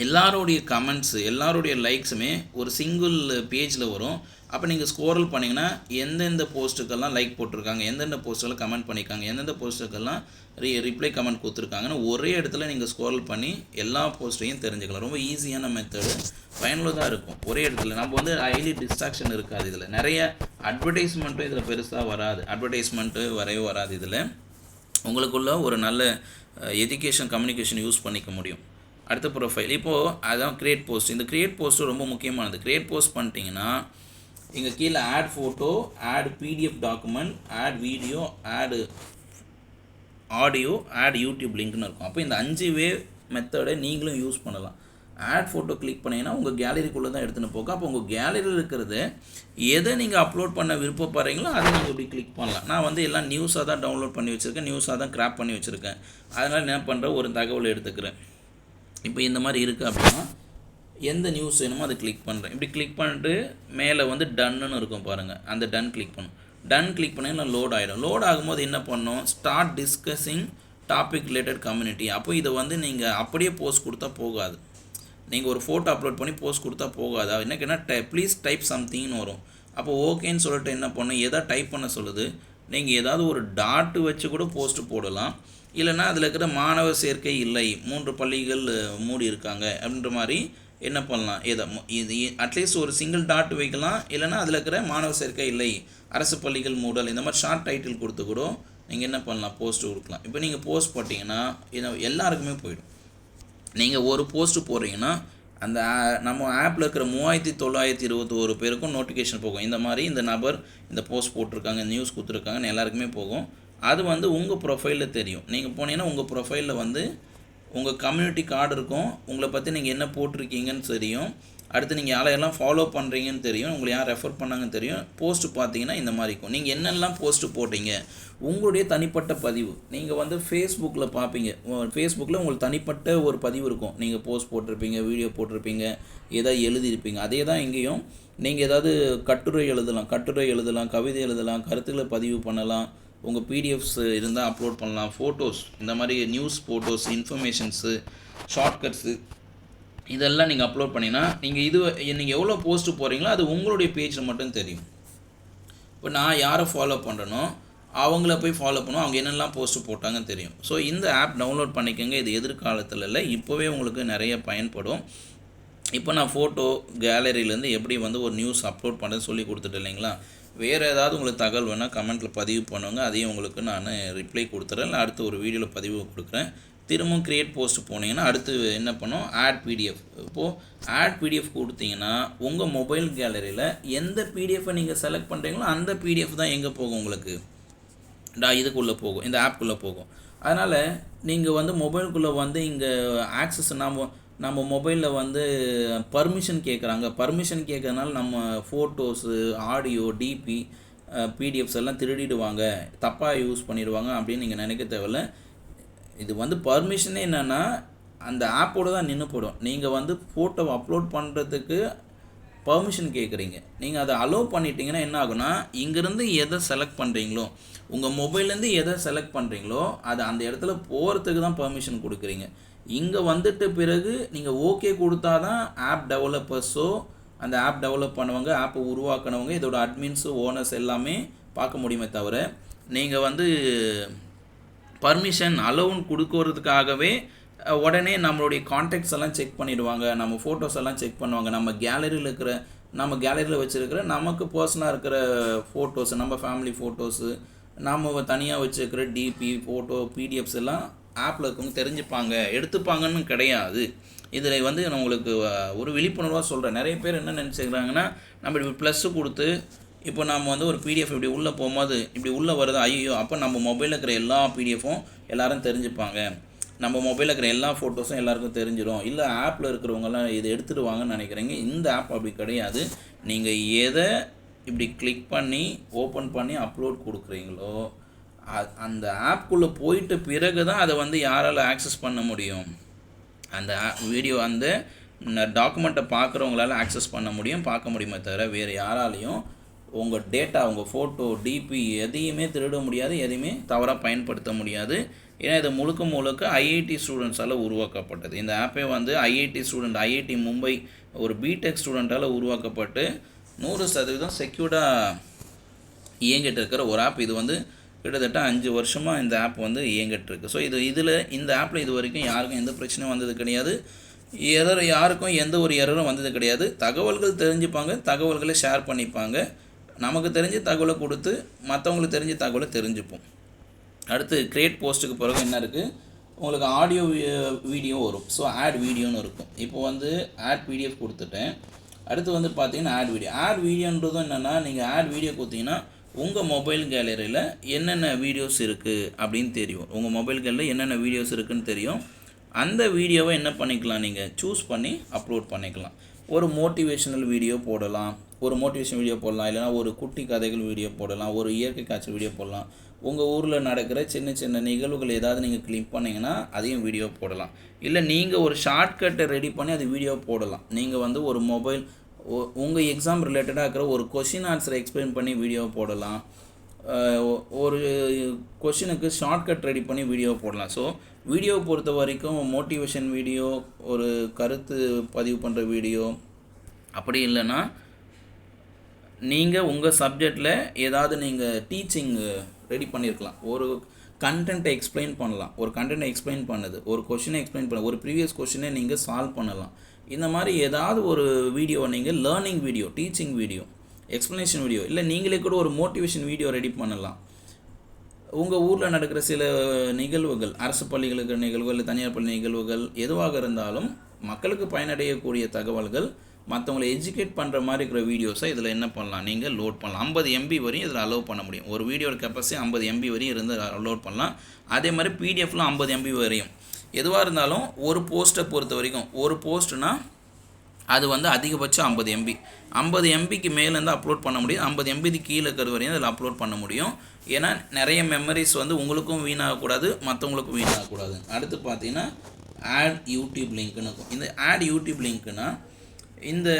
எல்லாருடைய கமெண்ட்ஸு எல்லாருடைய லைக்ஸுமே ஒரு சிங்கிள் பேஜில் வரும். அப்போ நீங்கள் ஸ்கோரல் பண்ணிங்கன்னா எந்தெந்த போஸ்ட்டுக்கெல்லாம் லைக் போட்டிருக்காங்க, எந்தெந்த போஸ்ட்டுக்கெல்லாம் கமெண்ட் பண்ணியிருக்காங்க, எந்தெந்த போஸ்ட்டுக்கெல்லாம் ரிப்ளை கமெண்ட் கொடுத்துருக்காங்கன்னு ஒரே இடத்துல நீங்கள் ஸ்கோரல் பண்ணி எல்லா போஸ்ட்டையும் தெரிஞ்சுக்கலாம். ரொம்ப ஈஸியான மெத்தடு, பயனுள்ளதாக இருக்கும். ஒரே இடத்துல நம்ம வந்து ஹைலி டிஸ்ட்ராக்ஷன் இருக்காது. இதில் நிறைய அட்வர்டைஸ்மெண்ட்டும் இதில் பெருசாக வராது. அட்வர்டைஸ்மெண்ட்டு வரவே வராது. இதில் உங்களுக்குள்ள ஒரு நல்ல எஜுகேஷன் கம்யூனிகேஷன் யூஸ் பண்ணிக்க முடியும். அடுத்த ப்ரொஃபைல் இப்போது அதான் க்ரியேட் போஸ்ட். இந்த க்ரியேட் போஸ்ட்டு ரொம்ப முக்கியமானது. க்ரியேட் போஸ்ட் பண்ணிட்டீங்கன்னா இங்கே கீழே add photo, add PDF document, add video, add audio, add YouTube லிங்க்னு இருக்கும். அப்போ இந்த 5 மெத்தடை நீங்களும் யூஸ் பண்ணலாம். ஆட் ஃபோட்டோ கிளிக் பண்ணிங்கன்னா உங்கள் கேலரிக்குள்ளே தான் எடுத்துன்னு போகும். அப்போ உங்கள் கேலரியில் இருக்கிறது எதை நீங்கள் அப்லோட் பண்ண விருப்பப்படுறீங்களோ அதை நீங்கள் இப்படி கிளிக் பண்ணலாம். நான் வந்து எல்லாம் நியூஸாக தான் டவுன்லோட் பண்ணி வச்சுருக்கேன், நியூஸாக தான் கிராப் பண்ணி வச்சுருக்கேன். அதனால் என்ன பண்ணுறேன், ஒரு தகவலை எடுத்துக்கிறேன். இப்போ இந்த மாதிரி இருக்குது அப்படின்னா எந்த நியூஸ் வேணுமோ அதை கிளிக் பண்ணுறேன். இப்படி கிளிக் பண்ணிட்டு மேலே வந்து டன்னுன்னு இருக்கும் பாருங்கள், அந்த டன் கிளிக் பண்ணும். டன் கிளிக் பண்ணிங்கன்னா லோட் ஆகிடும். லோட் ஆகும்போது என்ன பண்ணணும், start discussing topic related community. அப்போ இதை வந்து நீங்கள் அப்படியே போஸ்ட் கொடுத்தா போகாது. நீங்கள் ஒரு ஃபோட்டோ அப்லோட் பண்ணி போஸ்ட் கொடுத்தா போகாது. என்ன கேட்டால் ப்ளீஸ் டைப் சம்திங்னு வரும். அப்போ ஓகேன்னு சொல்லிட்டு என்ன பண்ணணும், எதை டைப் பண்ண சொல்லுது, நீங்கள் ஏதாவது ஒரு டாட்டு வச்சு கூட போஸ்ட்டு போடலாம். இல்லைனா அதில் இருக்கிற மாணவர் சேர்க்கை இல்லை, 3 பள்ளிகள் மூடி இருக்காங்க அப்படின்ற மாதிரி என்ன பண்ணலாம், இது அட்லீஸ்ட் ஒரு சிங்கிள் டாட் வைக்கலாம். இல்லைனா அதில் இருக்கிற மாணவர் சேர்க்கை இல்லை, அரசு பள்ளிகள் மூடல், இந்த மாதிரி ஷார்ட் டைட்டில் கொடுத்து கூட நீங்கள் என்ன பண்ணலாம், போஸ்ட்டு கொடுக்கலாம். இப்போ நீங்கள் போஸ்ட் போட்டிங்கன்னா எல்லாருக்குமே போயிடும். நீங்கள் ஒரு போஸ்ட்டு போடுறீங்கன்னா அந்த நம்ம ஆப்பில் இருக்கிற 3921 பேருக்கும் நோட்டிஃபிகேஷன் போகும். இந்த மாதிரி இந்த நபர் இந்த போஸ்ட் போட்டிருக்காங்க, நியூஸ் கொடுத்துருக்காங்கன்னு எல்லாருக்குமே போகும். அது வந்து உங்கள் ப்ரொஃபைலில் தெரியும். நீங்கள் போனீங்கன்னா உங்கள் ப்ரொஃபைலில் வந்து உங்கள் கம்யூனிட்டி கார்டு இருக்கும். உங்களை பற்றி நீங்கள் என்ன போட்டிருக்கீங்கன்னு தெரியும். அடுத்து நீங்கள் யாரையெல்லாம் ஃபாலோ பண்ணுறீங்கன்னு தெரியும். உங்களை யார் ரெஃபர் பண்ணாங்கன்னு தெரியும். போஸ்ட்டு பார்த்தீங்கன்னா இந்த மாதிரி இருக்கும். நீங்கள் என்னெல்லாம் போஸ்ட்டு போட்டீங்க, உங்களுடைய தனிப்பட்ட பதிவு நீங்கள் வந்து ஃபேஸ்புக்கில் பார்ப்பீங்க. ஃபேஸ்புக்கில் உங்களுக்கு தனிப்பட்ட ஒரு பதிவு இருக்கும். நீங்கள் போஸ்ட் போட்டிருப்பீங்க, வீடியோ போட்டிருப்பீங்க, ஏதாவது எழுதியிருப்பீங்க. அதே தான் இங்கேயும் நீங்கள் ஏதாவது கட்டுரை எழுதலாம், கவிதை எழுதலாம், கருத்துக்களை பதிவு பண்ணலாம். உங்கள் பிடிஎஃப்ஸ் இருந்தால் அப்லோட் பண்ணலாம். ஃபோட்டோஸ், இந்த மாதிரி நியூஸ் ஃபோட்டோஸ், இன்ஃபர்மேஷன்ஸு, ஷார்ட்கட்ஸு இதெல்லாம் நீங்கள் அப்லோட் பண்ணிங்கன்னா நீங்கள் எவ்வளோ போஸ்ட்டு போடுறீங்களோ அது உங்களுடைய பேஜில் மட்டும் தெரியும். இப்போ நான் யாரை ஃபாலோ பண்ணுறேனோ அவங்கள போய் ஃபாலோ பண்ணுவோம், அவங்க என்னெல்லாம் போஸ்ட்டு போட்டாங்கன்னு தெரியும். ஸோ இந்த ஆப் டவுன்லோட் பண்ணிக்கோங்க. இது எதிர்காலத்தில் இல்லை, இப்போவே உங்களுக்கு நிறைய பயன்படும். இப்போ நான் ஃபோட்டோ கேலரியிலேருந்து எப்படி வந்து ஒரு நியூஸ் அப்லோட் பண்ணுறது சொல்லி கொடுத்துட்டு இல்லைங்களா. வேறு ஏதாவது உங்களுக்கு தகவல் வேணால் கமெண்ட்டில் பதிவு பண்ணுவாங்க, அதையும் உங்களுக்கு நான் ரிப்ளை கொடுத்துறேன். இல்லை அடுத்து ஒரு வீடியோவில் பதிவு கொடுக்குறேன். திரும்பவும் க்ரியேட் போஸ்ட் போனீங்கன்னா அடுத்து என்ன பண்ணோம், ஆட் பிடிஎஃப். இப்போது ஆட் பிடிஎஃப் கொடுத்தீங்கன்னா உங்கள் மொபைல் கேலரியில் எந்த பிடிஎஃப்பை நீங்கள் செலக்ட் பண்ணுறீங்களோ அந்த பிடிஎஃப் தான் எங்கே போகும், உங்களுக்கு இதுக்குள்ளே போகும், இந்த ஆப்புக்குள்ளே போகும். அதனால் நீங்கள் வந்து மொபைலுக்குள்ளே வந்து இங்கே ஆக்சஸ் நம்ம மொபைலில் வந்து பர்மிஷன் கேட்குறாங்க. பர்மிஷன் கேட்கறதுனால நம்ம ஃபோட்டோஸு, ஆடியோ, டிபி, பிடிஎஃப்ஸ் எல்லாம் திருடிடுவாங்க, தப்பாக யூஸ் பண்ணிடுவாங்க அப்படின்னு நீங்கள் நினைக்க தேவையில்ல. இது வந்து பர்மிஷனே என்னென்னா அந்த ஆப்போடு தான் நின்று போடும். நீங்கள் வந்து ஃபோட்டோவை அப்லோட் பண்ணுறதுக்கு பர்மிஷன் கேட்குறீங்க. நீங்கள் அதை அலோவ் பண்ணிட்டீங்கன்னா என்ன ஆகுனா, இங்கேருந்து எதை செலக்ட் பண்ணுறீங்களோ, உங்கள் மொபைல்லேருந்து எதை செலக்ட் பண்ணுறீங்களோ அது அந்த இடத்துல போகிறதுக்கு தான் பர்மிஷன் கொடுக்குறீங்க. இங்கே வந்துட்ட பிறகு நீங்கள் ஓகே கொடுத்தா தான் ஆப் டெவலப்பர்ஸோ, அந்த ஆப் டெவலப் பண்ணவங்க, ஆப்பை உருவாக்கினவங்க, இதோட அட்மின்ஸு, ஓனர்ஸ் எல்லாமே பார்க்க முடியுமே தவிர, நீங்கள் வந்து பர்மிஷன் அலோன் கொடுக்கறதுக்காகவே உடனே நம்மளுடைய கான்டாக்ட்ஸ் எல்லாம் செக் பண்ணிடுவாங்க, நம்ம ஃபோட்டோஸ் எல்லாம் செக் பண்ணுவாங்க. நம்ம கேலரியில் வச்சுருக்கிற நமக்கு பர்சனலாக இருக்கிற ஃபோட்டோஸ், நம்ம ஃபேமிலி ஃபோட்டோஸு, நம்ம தனியாக வச்சுருக்கிற டிபி ஃபோட்டோ பிடிஎஃப்ஸ் எல்லாம் ஆப்பில் இருக்கவங்க தெரிஞ்சுப்பாங்க, எடுத்துப்பாங்கன்னு கிடையாது. இதில் வந்து நான் உங்களுக்கு ஒரு விழிப்புணர்வாக சொல்கிறேன். நிறைய பேர் என்ன நினச்சிக்கிறாங்கன்னா, நம்ம இப்படி ப்ளஸ்ஸு கொடுத்து இப்போ நம்ம வந்து ஒரு பிடிஎஃப் இப்படி உள்ளே போகும்போது இப்படி உள்ளே வருது, ஐயோ அப்போ நம்ம மொபைலில் இருக்கிற எல்லா பிடிஎஃப்பும் எல்லோரும் தெரிஞ்சுப்பாங்க, நம்ம மொபைலில் இருக்கிற எல்லா ஃபோட்டோஸும் எல்லாருக்கும் தெரிஞ்சிடும், இல்லை ஆப்பில் இருக்கிறவங்கலாம் இதை எடுத்துகிட்டு வாங்கன்னு நினைக்கிறீங்க. இந்த ஆப் அப்படி கிடையாது. நீங்கள் எதை இப்படி கிளிக் பண்ணி ஓப்பன் பண்ணி அப்லோட் கொடுக்குறீங்களோ அந்த ஆப்குள்ளே போயிட்ட பிறகு தான் அதை வந்து யாரால் ஆக்சஸ் பண்ண முடியும். அந்த வீடியோ அந்த டாக்குமெண்ட்டை பார்க்குறவங்களால ஆக்சஸ் பண்ண முடியும், பார்க்க முடியுமே தவிர வேறு யாராலையும் உங்கள் டேட்டா, உங்கள் ஃபோட்டோ, டிபி எதையுமே திருட முடியாது, எதையுமே தவறாக பயன்படுத்த முடியாது. ஏன்னா இது முழுக்க ஐஐடி ஸ்டூடெண்ட்ஸால் உருவாக்கப்பட்டது. இந்த ஆப்பே வந்து ஐஐடி ஸ்டூடெண்ட், ஐஐடி மும்பை ஒரு பிடெக் ஸ்டூடெண்ட்டால் உருவாக்கப்பட்டு 100% செக்யூர்டாக இயங்கிட்டு இருக்கிற ஒரு ஆப். இது வந்து கிட்டத்தட்ட 5 வருஷமாக இந்த ஆப் வந்து இயங்கிட்டுருக்கு. ஸோ இந்த ஆப்பில் இது வரைக்கும் யாருக்கும் எந்த பிரச்சனையும் வந்தது கிடையாது, யாருக்கும் எந்த ஒரு எரரும் வந்தது கிடையாது. தகவல்கள் தெரிஞ்சுப்பாங்க, தகவல்களை ஷேர் பண்ணிப்பாங்க, நமக்கு தெரிஞ்ச தகவலை கொடுத்து மற்றவங்களுக்கு தெரிஞ்ச தகவலை தெரிஞ்சுப்போம். அடுத்து கிரியேட் போஸ்ட்டுக்கு பிறகு என்ன இருக்குது, உங்களுக்கு ஆடியோ வீடியோ வரும். ஸோ ஆட் வீடியோன்னு இருக்கும். இப்போ வந்து ஆட் பிடிஎஃப் கொடுத்துட்டேன். அடுத்து வந்து பார்த்தீங்கன்னா ஆட் வீடியோன்றதும் என்னென்னா, நீங்கள் ஆட் வீடியோ கொடுத்தீங்கன்னா உங்கள் மொபைல் கேலரியில் என்னென்ன வீடியோஸ் இருக்குது அப்படின்னு தெரியும். உங்கள் மொபைல் கேலரியில் என்னென்ன வீடியோஸ் இருக்குதுன்னு தெரியும். அந்த வீடியோவை என்ன பண்ணிக்கலாம், நீங்கள் சூஸ் பண்ணி அப்லோட் பண்ணிக்கலாம். ஒரு மோட்டிவேஷனல் வீடியோ போடலாம், இல்லைனா ஒரு குட்டி கதைகள் வீடியோ போடலாம், ஒரு இயற்கை காட்சி வீடியோ போடலாம். உங்கள் ஊரில் நடக்கிற சின்ன சின்ன நிகழ்வுகள் ஏதாவது நீங்கள் கிளிக் பண்ணிங்கன்னா அதையும் வீடியோ போடலாம். இல்லை நீங்கள் ஒரு ஷார்ட்கட்டை ரெடி பண்ணி அது வீடியோ போடலாம். நீங்கள் வந்து ஒரு மொபைல் உங்கள் எக்ஸாம் ரிலேட்டடாக இருக்கிற ஒரு கொஷின் ஆன்சரை எக்ஸ்பிளைன் பண்ணி வீடியோ போடலாம், ஒரு கொஷினுக்கு ஷார்ட்கட் ரெடி பண்ணி வீடியோ போடலாம். ஸோ வீடியோ பொறுத்த வரைக்கும் மோட்டிவேஷன் வீடியோ, ஒரு கருத்து பதிவு பண்ணுற வீடியோ, அப்படி இல்லைன்னா நீங்கள் உங்கள் சப்ஜெக்டில் ஏதாவது நீங்கள் டீச்சிங் ரெடி பண்ணியிருக்கலாம், ஒரு கண்டென்ட்டை எக்ஸ்பிளைன் பண்ணலாம், ஒரு கண்டென்ட்டை எக்ஸ்பிளைன் பண்ணுது, ஒரு கொஷினை எக்ஸ்பிளைன் பண்ண, ஒரு ப்ரீவியஸ் கொஷினை நீங்கள் சால்வ் பண்ணலாம். இந்த மாதிரி ஏதாவது ஒரு வீடியோவை நீங்கள் learning video, teaching video, explanation video, இல்லை நீங்களே கூட ஒரு மோட்டிவேஷன் வீடியோ ரெடி பண்ணலாம். உங்கள் ஊரில் நடக்கிற சில நிகழ்வுகள், அரசு பள்ளிகளுக்கு நிகழ்வுகள், தனியார் பள்ளி நிகழ்வுகள் எதுவாக இருந்தாலும் மக்களுக்கு பயனடையக்கூடிய தகவல்கள், மற்றவங்களை எஜுகேட் பண்ணுற மாதிரி இருக்கிற வீடியோஸை இதில் என்ன பண்ணலாம், நீங்கள் லோட் பண்ணலாம். 50 MB வரையும் இதில் அலோவ் பண்ண முடியும். ஒரு வீடியோட கெப்பாசிட்டி 50 MB வரையும் இருந்து லோட் பண்ணலாம். அதே மாதிரி பிடிஎஃப்லாம் 50 MB வரையும். எதுவாக இருந்தாலும் ஒரு போஸ்ட்டை பொறுத்த வரைக்கும், ஒரு போஸ்ட்னா அது வந்து அதிகபட்சம் 50 MB. 50 MBக்கு மேலேருந்து அப்லோட் பண்ண முடியும். 50 MBக்கு கீழே இருக்கிறது வரையும் அதில் அப்லோட் பண்ண முடியும். ஏன்னா நிறைய மெமரிஸ் வந்து உங்களுக்கும் வீணாகக்கூடாது, மற்றவங்களுக்கும் வீணாகக்கூடாது. அடுத்து பார்த்தீங்கன்னா ஆட் யூடியூப் லிங்க்னு இருக்கும். இந்த ஆட் யூடியூப் லிங்க்னா இந்த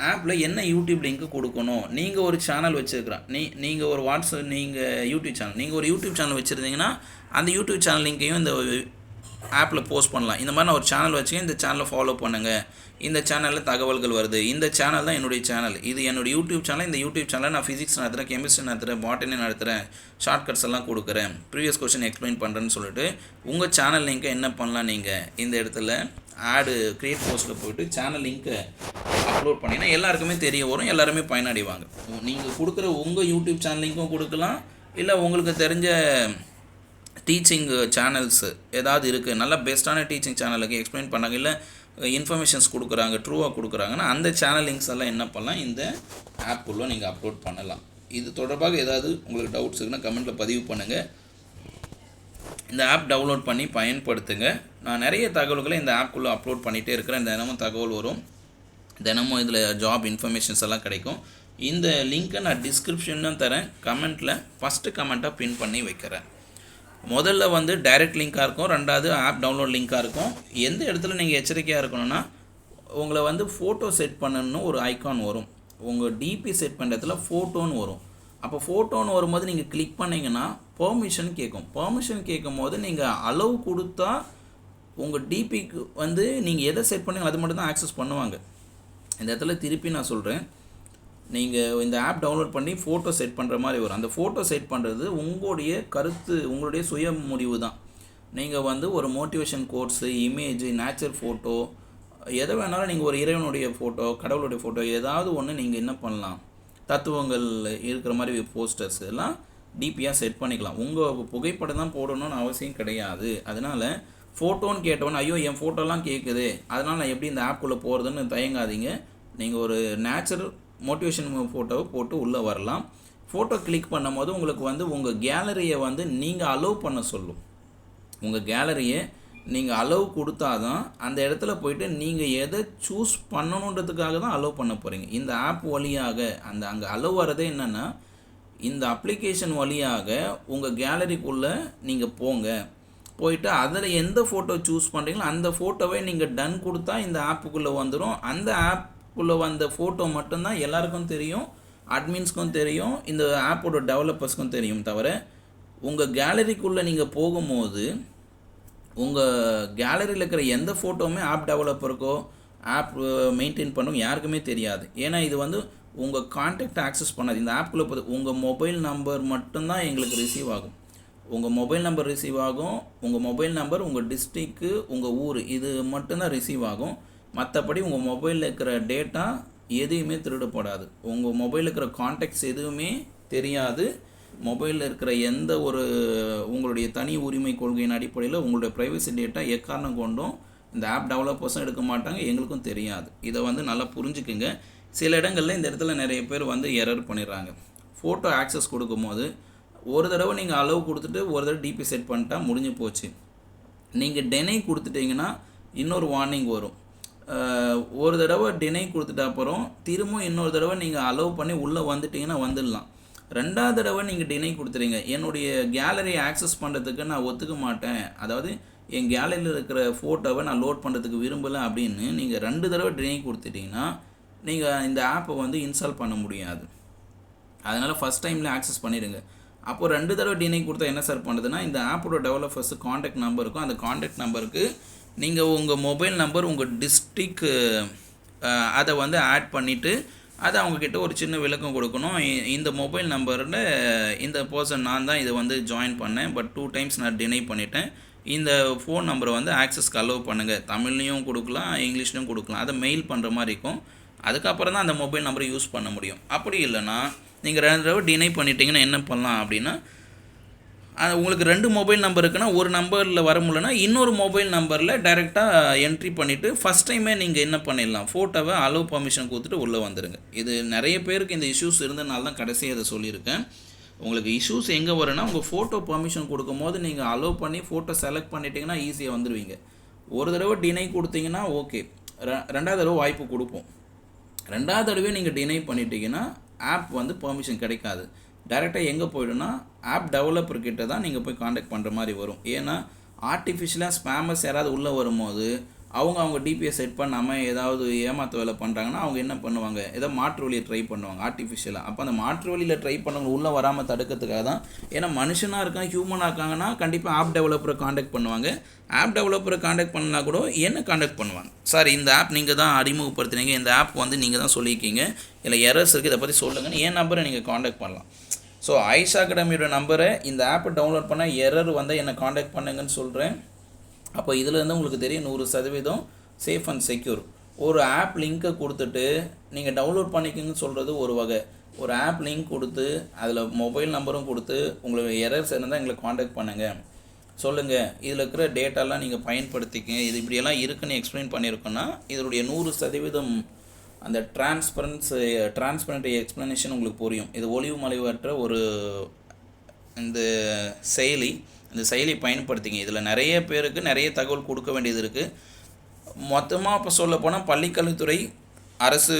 ஆப்பில் என்ன யூடியூப் லிங்க்கு கொடுக்கணும். நீங்கள் ஒரு சேனல் வச்சுருக்கிறேன், நீங்கள் ஒரு யூடியூப் சேனல், நீங்கள் ஒரு யூடியூப் சேனல் வச்சுருந்தீங்கன்னா அந்த யூடியூப் சேனல் லிங்க்கையும் இந்த ஆப்பில் போஸ்ட் பண்ணலாம். இந்த மாதிரி நான் ஒரு சேனல் வச்சுக்கேன், இந்த சேனலை ஃபாலோ பண்ணுங்கள், இந்த சேனலில் தகவல்கள் வருது, இந்த சேனல் தான் என்னுடைய சேனல், இது என்னுடைய யூடியூப் சேனல், இந்த யூடியூப் சேனலில் நான் ஃபிசிக்ஸ் நடத்துகிறேன், கெமிஸ்ட்ரி நடத்துகிறேன், பாட்டனி நடத்துகிறேன், ஷார்ட்கட்ஸ் எல்லாம் கொடுக்குறேன், ப்ரீவியஸ் கொஸ்டின் எக்ஸ்பிளைன் பண்ணுறேன்னு சொல்லிட்டு உங்கள் சேனல் லிங்க்கை என்ன பண்ணலாம், நீங்கள் இந்த இடத்துல ஆடு கிரியேட் போஸ்ட்டில் போய்ட்டு சேனல் லிங்க்கை அப்லோட் பண்ணிங்கன்னா எல்லாருக்குமே தெரிய வரும், எல்லாருமே பயனடைவாங்க. நீங்கள் கொடுக்குற உங்கள் யூடியூப் சேனல் லிங்க்கும் கொடுக்கலாம், இல்லை உங்களுக்கு தெரிஞ்ச டீச்சிங் சேனல்ஸ் ஏதாவது இருக்குது, நல்லா பெஸ்ட்டான டீச்சிங் சேனலுக்கு எக்ஸ்பிளைன் பண்ணாங்க, இல்லை இன்ஃபர்மேஷன்ஸ் கொடுக்குறாங்க, ட்ரூவாக கொடுக்குறாங்கன்னா அந்த சேனல் லிங்க்ஸ் எல்லாம் என்ன பண்ணலாம், இந்த ஆப்புக்குள்ளே நீங்கள் அப்லோட் பண்ணலாம். இது தொடர்பாக ஏதாவது உங்களுக்கு டவுட்ஸ் இருக்குன்னா கமெண்ட்டில் பதிவு பண்ணுங்கள். இந்த ஆப் டவுன்லோட் பண்ணி பயன்படுத்துங்க. நான் நிறைய தகவல்களை இந்த ஆப்புக்குள்ளே அப்லோட் பண்ணிகிட்டே இருக்கிறேன். தினமும் தகவல் வரும், தினமும் இதில் ஜாப் இன்ஃபர்மேஷன்ஸ் எல்லாம் கிடைக்கும். இந்த லிங்க்கை நான் டிஸ்கிரிப்ஷன்லாம் தரேன், கமெண்ட்டில் ஃபஸ்ட்டு கமெண்ட்டாக பின் பண்ணி வைக்கிறேன். முதல்ல வந்து டைரக்ட் லிங்காக இருக்கும், ரெண்டாவது ஆப் டவுன்லோட் லிங்காக இருக்கும். எந்த இடத்துல நீங்கள் எச்சரிக்கையாக இருக்கணும்னா, உங்களை வந்து ஃபோட்டோ செட் பண்ணணும்னு ஒரு ஐக்கான் வரும், உங்கள் டிபி செட் பண்ணுற இடத்துல ஃபோட்டோன்னு வரும். அப்போ ஃபோட்டோன்னு வரும்போது நீங்கள் கிளிக் பண்ணிங்கன்னா பெர்மிஷன் கேட்கும். பெர்மிஷன் கேட்கும் போது நீங்கள் அலோவ் கொடுத்தா உங்கள் டிபிக்கு வந்து நீங்கள் எதை செட் பண்ணீங்க அது மட்டும் தான் ஆக்சஸ் பண்ணுவாங்க. இந்த இடத்துல திருப்பி நான் சொல்கிறேன், நீங்கள் இந்த ஆப் டவுன்லோட் பண்ணி ஃபோட்டோ செட் பண்ணுற மாதிரி வரும். அந்த ஃபோட்டோ செட் பண்ணுறது உங்களுடைய கருத்து, உங்களுடைய சுய முடிவு தான். நீங்கள் வந்து ஒரு motivation coats, image, nature photo, எதை வேணாலும் நீங்கள் ஒரு இறைவனுடைய ஃபோட்டோ, கடவுளுடைய ஃபோட்டோ ஏதாவது ஒன்று நீங்கள் என்ன பண்ணலாம், தத்துவங்கள் இருக்கிற மாதிரி போஸ்டர்ஸ் எல்லாம் டிபியாக செட் பண்ணிக்கலாம். உங்கள் புகைப்படம் தான் போடணும்னு அவசியம் கிடையாது. அதனால் ஃபோட்டோன்னு கேட்டவொன்னே ஐயோ என் ஃபோட்டோலாம் கேட்குது, அதனால் நான் எப்படி இந்த ஆப்புக்குள்ளே போகிறதுன்னு தயங்காதீங்க. நீங்கள் ஒரு நேச்சுரல் மோட்டிவேஷன் ஃபோட்டோவை போட்டு உள்ளே வரலாம். ஃபோட்டோ கிளிக் பண்ணும் போது உங்களுக்கு வந்து உங்கள் கேலரியை வந்து நீங்கள் அலோவ் பண்ண சொல்லும். உங்கள் கேலரியை நீங்கள் அலோவ் கொடுத்தா தான் அந்த இடத்துல போய்ட்டு நீங்கள் எதை சூஸ் பண்ணணுன்றதுக்காக தான் அலோவ் பண்ண போகிறீங்க. இந்த ஆப் வழியாக அங்கே அலோவ் வரதே என்னென்னா, இந்த அப்ளிகேஷன் வழியாக உங்கள் கேலரிக்குள்ளே நீங்கள் போயிட்டு அதில் எந்த ஃபோட்டோ சூஸ் பண்ணுறீங்களோ அந்த ஃபோட்டோவை நீங்கள் டன் கொடுத்தா இந்த ஆப்புக்குள்ளே வந்துடும். அந்த ஆப்புக்குள்ளே வந்த ஃபோட்டோ மட்டும்தான் எல்லாருக்கும் தெரியும், அட்மின்ஸ்க்கும் தெரியும், இந்த ஆப்போட டெவலப்பர்ஸ்க்கும் தெரியும். தவிர உங்கள் கேலரிக்குள்ளே நீங்கள் போகும்போது உங்கள் கேலரியில் இருக்கிற எந்த ஃபோட்டோவுமே ஆப் டெவலப்பருக்கோ ஆப் மெயின்டைன் பண்ணவும் யாருக்குமே தெரியாது. ஏன்னா இது வந்து உங்கள் கான்டாக்ட் ஆக்சஸ் பண்ணாது. இந்த ஆப்புக்குள்ளே போது உங்கள் மொபைல் நம்பர் மட்டும்தான் எங்களுக்கு ரிசீவ் ஆகும். உங்கள் மொபைல் நம்பர் ரிசீவ் ஆகும். உங்கள் மொபைல் நம்பர், உங்கள் டிஸ்ட்ரிக்கு, உங்கள் ஊர், இது மட்டும்தான் ரிசீவ் ஆகும். மற்றபடி உங்கள் மொபைலில் இருக்கிற டேட்டா எதுவுமே திருடப்படாது. உங்கள் மொபைலில் இருக்கிற கான்டாக்ட்ஸ் எதுவுமே தெரியாது. மொபைலில் இருக்கிற எந்த ஒரு உங்களுடைய தனி உரிமை கொள்கையின் அடிப்படையில் உங்களுடைய ப்ரைவசி டேட்டா எக்காரணம் கொண்டும் இந்த ஆப் டெவலப்பர்ஸும் எடுக்க மாட்டாங்க, எங்களுக்கும் தெரியாது. இதை வந்து நல்லா புரிஞ்சுக்குங்க. சில இடங்களில் இந்த இடத்துல நிறைய பேர் வந்து எரர் பண்ணிடுறாங்க. ஃபோட்டோ ஆக்சஸ் கொடுக்கும்போது ஒரு தடவை நீங்கள் அலோவ் கொடுத்துட்டு ஒரு தடவை டிபி செட் பண்ணிட்டா முடிஞ்சு போச்சு. நீங்கள் டெனை கொடுத்துட்டிங்கன்னா இன்னொரு வார்னிங் வரும். ஒரு தடவை டெனை கொடுத்துட்ட அப்புறம் திரும்ப இன்னொரு தடவை நீங்கள் அலோவ் பண்ணி உள்ளே வந்துட்டிங்கன்னா வந்துடலாம். ரெண்டாவது தடவை நீங்கள் டினை கொடுத்துறீங்க, என்னுடைய கேலரியை ஆக்சஸ் பண்ணுறதுக்கு நான் ஒத்துக்க மாட்டேன், அதாவது என் கேலரியில் இருக்கிற ஃபோட்டோவை நான் லோட் பண்ணுறதுக்கு விரும்பலை அப்படின்னு நீங்கள் 2 தடவை டினை கொடுத்துட்டிங்கன்னா நீங்கள் இந்த ஆப்பை வந்து இன்ஸ்டால் பண்ண முடியாது. அதனால் ஃபஸ்ட் டைமில் ஆக்சஸ் பண்ணிடுங்க. அப்போது 2 தடவை டினை கொடுத்தா என்ன சார் பண்ணுறதுன்னா, இந்த ஆப்போட டெவலப்பர்ஸ் காண்டாக்ட் நம்பர் இருக்கும். அந்த காண்டாக்ட் நம்பருக்கு நீங்கள் உங்கள் மொபைல் நம்பர், உங்கள் டிஸ்ட்ரிக், அதை வந்து ஆட் பண்ணிவிட்டு அதை அவங்கக்கிட்ட ஒரு சின்ன விளக்கம் கொடுக்கணும். இந்த மொபைல் நம்பரில் இந்த பர்சன் நான் தான் இதை வந்து ஜாயின் பண்ணேன், பட் 2 டைம்ஸ் நான் டினை பண்ணிட்டேன், இந்த ஃபோன் நம்பரை வந்து ஆக்சஸ்க்கு அலோவ் பண்ணுங்கள். தமிழ்லையும் கொடுக்கலாம், இங்கிலீஷ்லையும் கொடுக்கலாம். அதை மெயில் பண்ணுற மாதிரி இருக்கும். அதுக்கப்புறம் தான் அந்த மொபைல் நம்பரை யூஸ் பண்ண முடியும். அப்படி இல்லைன்னா நீங்கள் 2 தடவை டினை பண்ணிட்டீங்கன்னா என்ன பண்ணலாம் அப்படின்னா, உங்களுக்கு 2 மொபைல் நம்பர் இருக்குன்னா ஒரு நம்பரில் வர முடியலன்னா இன்னொரு மொபைல் நம்பரில் டைரெக்டாக என்ட்ரி பண்ணிவிட்டு ஃபஸ்ட் டைமே நீங்கள் என்ன பண்ணிடலாம், ஃபோட்டோவை அலோவ் பர்மிஷன் கொடுத்துட்டு உள்ளே வந்துடுங்க. இது நிறைய பேருக்கு இந்த இஷ்யூஸ் இருந்தனால தான் கடைசியாக அதை சொல்லியிருக்கேன். உங்களுக்கு இஷ்யூஸ் எங்கே வரும்னா, உங்கள் ஃபோட்டோ பர்மிஷன் கொடுக்கும்போது நீங்கள் அலோவ் பண்ணி ஃபோட்டோ செலக்ட் பண்ணிட்டீங்கன்னா ஈஸியாக வந்துடுவீங்க. ஒரு தடவை டினை கொடுத்தீங்கன்னா ஓகே, 2வது தடவை வாய்ப்பு கொடுப்போம். 2வது தடவை நீங்கள் டினை பண்ணிட்டீங்கன்னா ஆப் வந்து பர்மிஷன் கிடைக்காது. டைரெக்டாக எங்கே போய்டுன்னா ஆப் டெவலப்பர்கிட்ட தான் நீங்கள் போய் காண்டாக்ட் பண்ணுற மாதிரி வரும். ஏன்னா ஆர்டிஃபிஷியலாக ஸ்பேமர்ஸ் யாராவது உள்ளே வரும்போது அவங்க டிபிஎஸ் செட் பண்ணாமல் ஏதாவது ஏமாற்ற வேலை பண்ணுறாங்கன்னா அவங்க என்ன பண்ணுவாங்க, ஏதோ மாற்று வழியை ட்ரை பண்ணுவாங்க ஆர்டிஃபிஷியலாக. அப்போ அந்த மாற்று வழியில் ட்ரை பண்ணவங்க உள்ளே வராமல் தடுக்கிறதுக்காக தான். ஏன்னா மனுஷனாக இருக்காங்க, ஹியூமனாக இருக்காங்கன்னா கண்டிப்பாக ஆப் டெவலப்பரை காண்டாக்ட் பண்ணுவாங்க. ஆப் டெவலப்பரை காண்டாக்ட் பண்ணலாம் கூட என்ன காண்டாக்ட் பண்ணுவாங்க, சார் இந்த ஆப் நீங்கள் தான் அறிமுகப்படுத்துனீங்க, இந்த ஆப் வந்து நீங்கள் தான் சொல்லியிருக்கீங்க, இல்லை எரர்ஸ் இருக்குது, இதை பற்றி சொல்லுங்கன்னு என் நம்பரை நீங்கள் காண்டாக்ட் பண்ணலாம். ஸோ ஆயிஷா அகாடமியோட நம்பரை இந்த ஆப்பை டவுன்லோட் பண்ணால் எரர் வந்தால் என்னை காண்டாக்ட் பண்ணுங்கன்னு சொல்கிறேன். அப்போ இதிலேருந்து உங்களுக்கு தெரியும் 100% சேஃப் அண்ட் செக்யூர். ஒரு ஆப் லிங்க்கை கொடுத்துட்டு நீங்கள் டவுன்லோட் பண்ணிக்கோங்கன்னு சொல்கிறது ஒரு வகை. ஒரு ஆப் லிங்க் கொடுத்து அதில் மொபைல் நம்பரும் கொடுத்து உங்களுக்கு எரர்ஸ் இருந்தால் எங்களை காண்டாக்ட் பண்ணுங்கள், சொல்லுங்கள், இதில் இருக்கிற டேட்டாலாம் நீங்கள் பயன்படுத்திக்கங்க, இது இப்படியெல்லாம் இருக்குன்னு எக்ஸ்பிளைன் பண்ணியிருக்கோன்னா இதனுடைய 100% அந்த டிரான்ஸ்பரண்ட் எக்ஸ்ப்ளனேஷன் உங்களுக்கு புரியும். இது ஒளிவு மறைவற்ற ஒரு இந்த செயலி பயன்படுத்திங்க. இதில் நிறைய பேருக்கு நிறைய தகவல் கொடுக்க வேண்டியது இருக்குது. மொத்தமாக இப்போ சொல்ல போனால் பள்ளிக்கல்வித்துறை, அரசு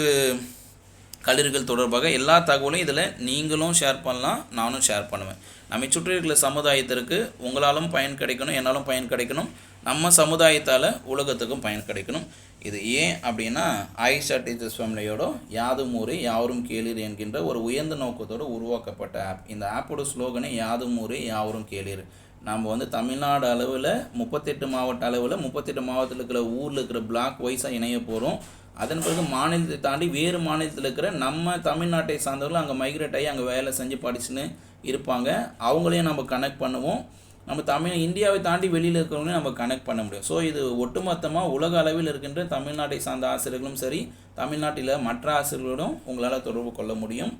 கல்லூரிகள் தொடர்பாக எல்லா தகவலும் இதில் நீங்களும் ஷேர் பண்ணலாம், நானும் ஷேர் பண்ணுவேன். நம்மை சுற்றி இருக்கிற சமுதாயத்திற்கு உங்களாலும் பயன் கிடைக்கணும், என்னாலும் பயன் கிடைக்கணும், நம்ம சமுதாயத்தால் உலகத்துக்கும் பயன் கிடைக்கணும். இது ஏன் அப்படின்னா ஆயிஷா டீச்சர்ஸ் ஃபேமிலியோட யாதும் ஊரே யாவரும் கேளீர் என்கின்ற ஒரு உயர்ந்த நோக்கத்தோடு உருவாக்கப்பட்ட ஆப். இந்த ஆப்போட ஸ்லோகனே யாதும் ஊரே யாவரும் கேளீர். நம்ம வந்து தமிழ்நாடு அளவில் 38 மாவட்ட அளவில் 38 மாவட்டத்தில் இருக்கிற ஊரில் இருக்கிற பிளாக் வைஸாக இணைய போகிறோம். அதன் பிறகு மாநிலத்தை தாண்டி வேறு மாநிலத்தில் இருக்கிற நம்ம தமிழ்நாட்டை சார்ந்தவர்கள் அங்கே மைக்ரேட் ஆகி அங்கே வேலை செஞ்சு படிச்சுன்னு இருப்பாங்க. அவங்களையும் நம்ம கனெக்ட் பண்ணுவோம். நம்ம இந்தியாவை தாண்டி வெளியில் இருக்கிறவங்களையும் நம்ம கனெக்ட் பண்ண முடியும். ஸோ இது ஒட்டுமொத்தமாக உலக அளவில் இருக்கின்ற தமிழ்நாட்டை சார்ந்த ஆசிரியர்களும் சரி, தமிழ்நாட்டில் மற்ற ஆசிரியர்களோடும் உங்களால் தொடர்பு கொள்ள முடியும்.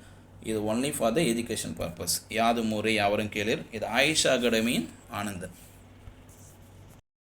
இது only for the education purpose. யாதும் ஊரே யாவரும் கேளீர். இது ஆயிஷா அகாடமியின் ஆனந்தன்.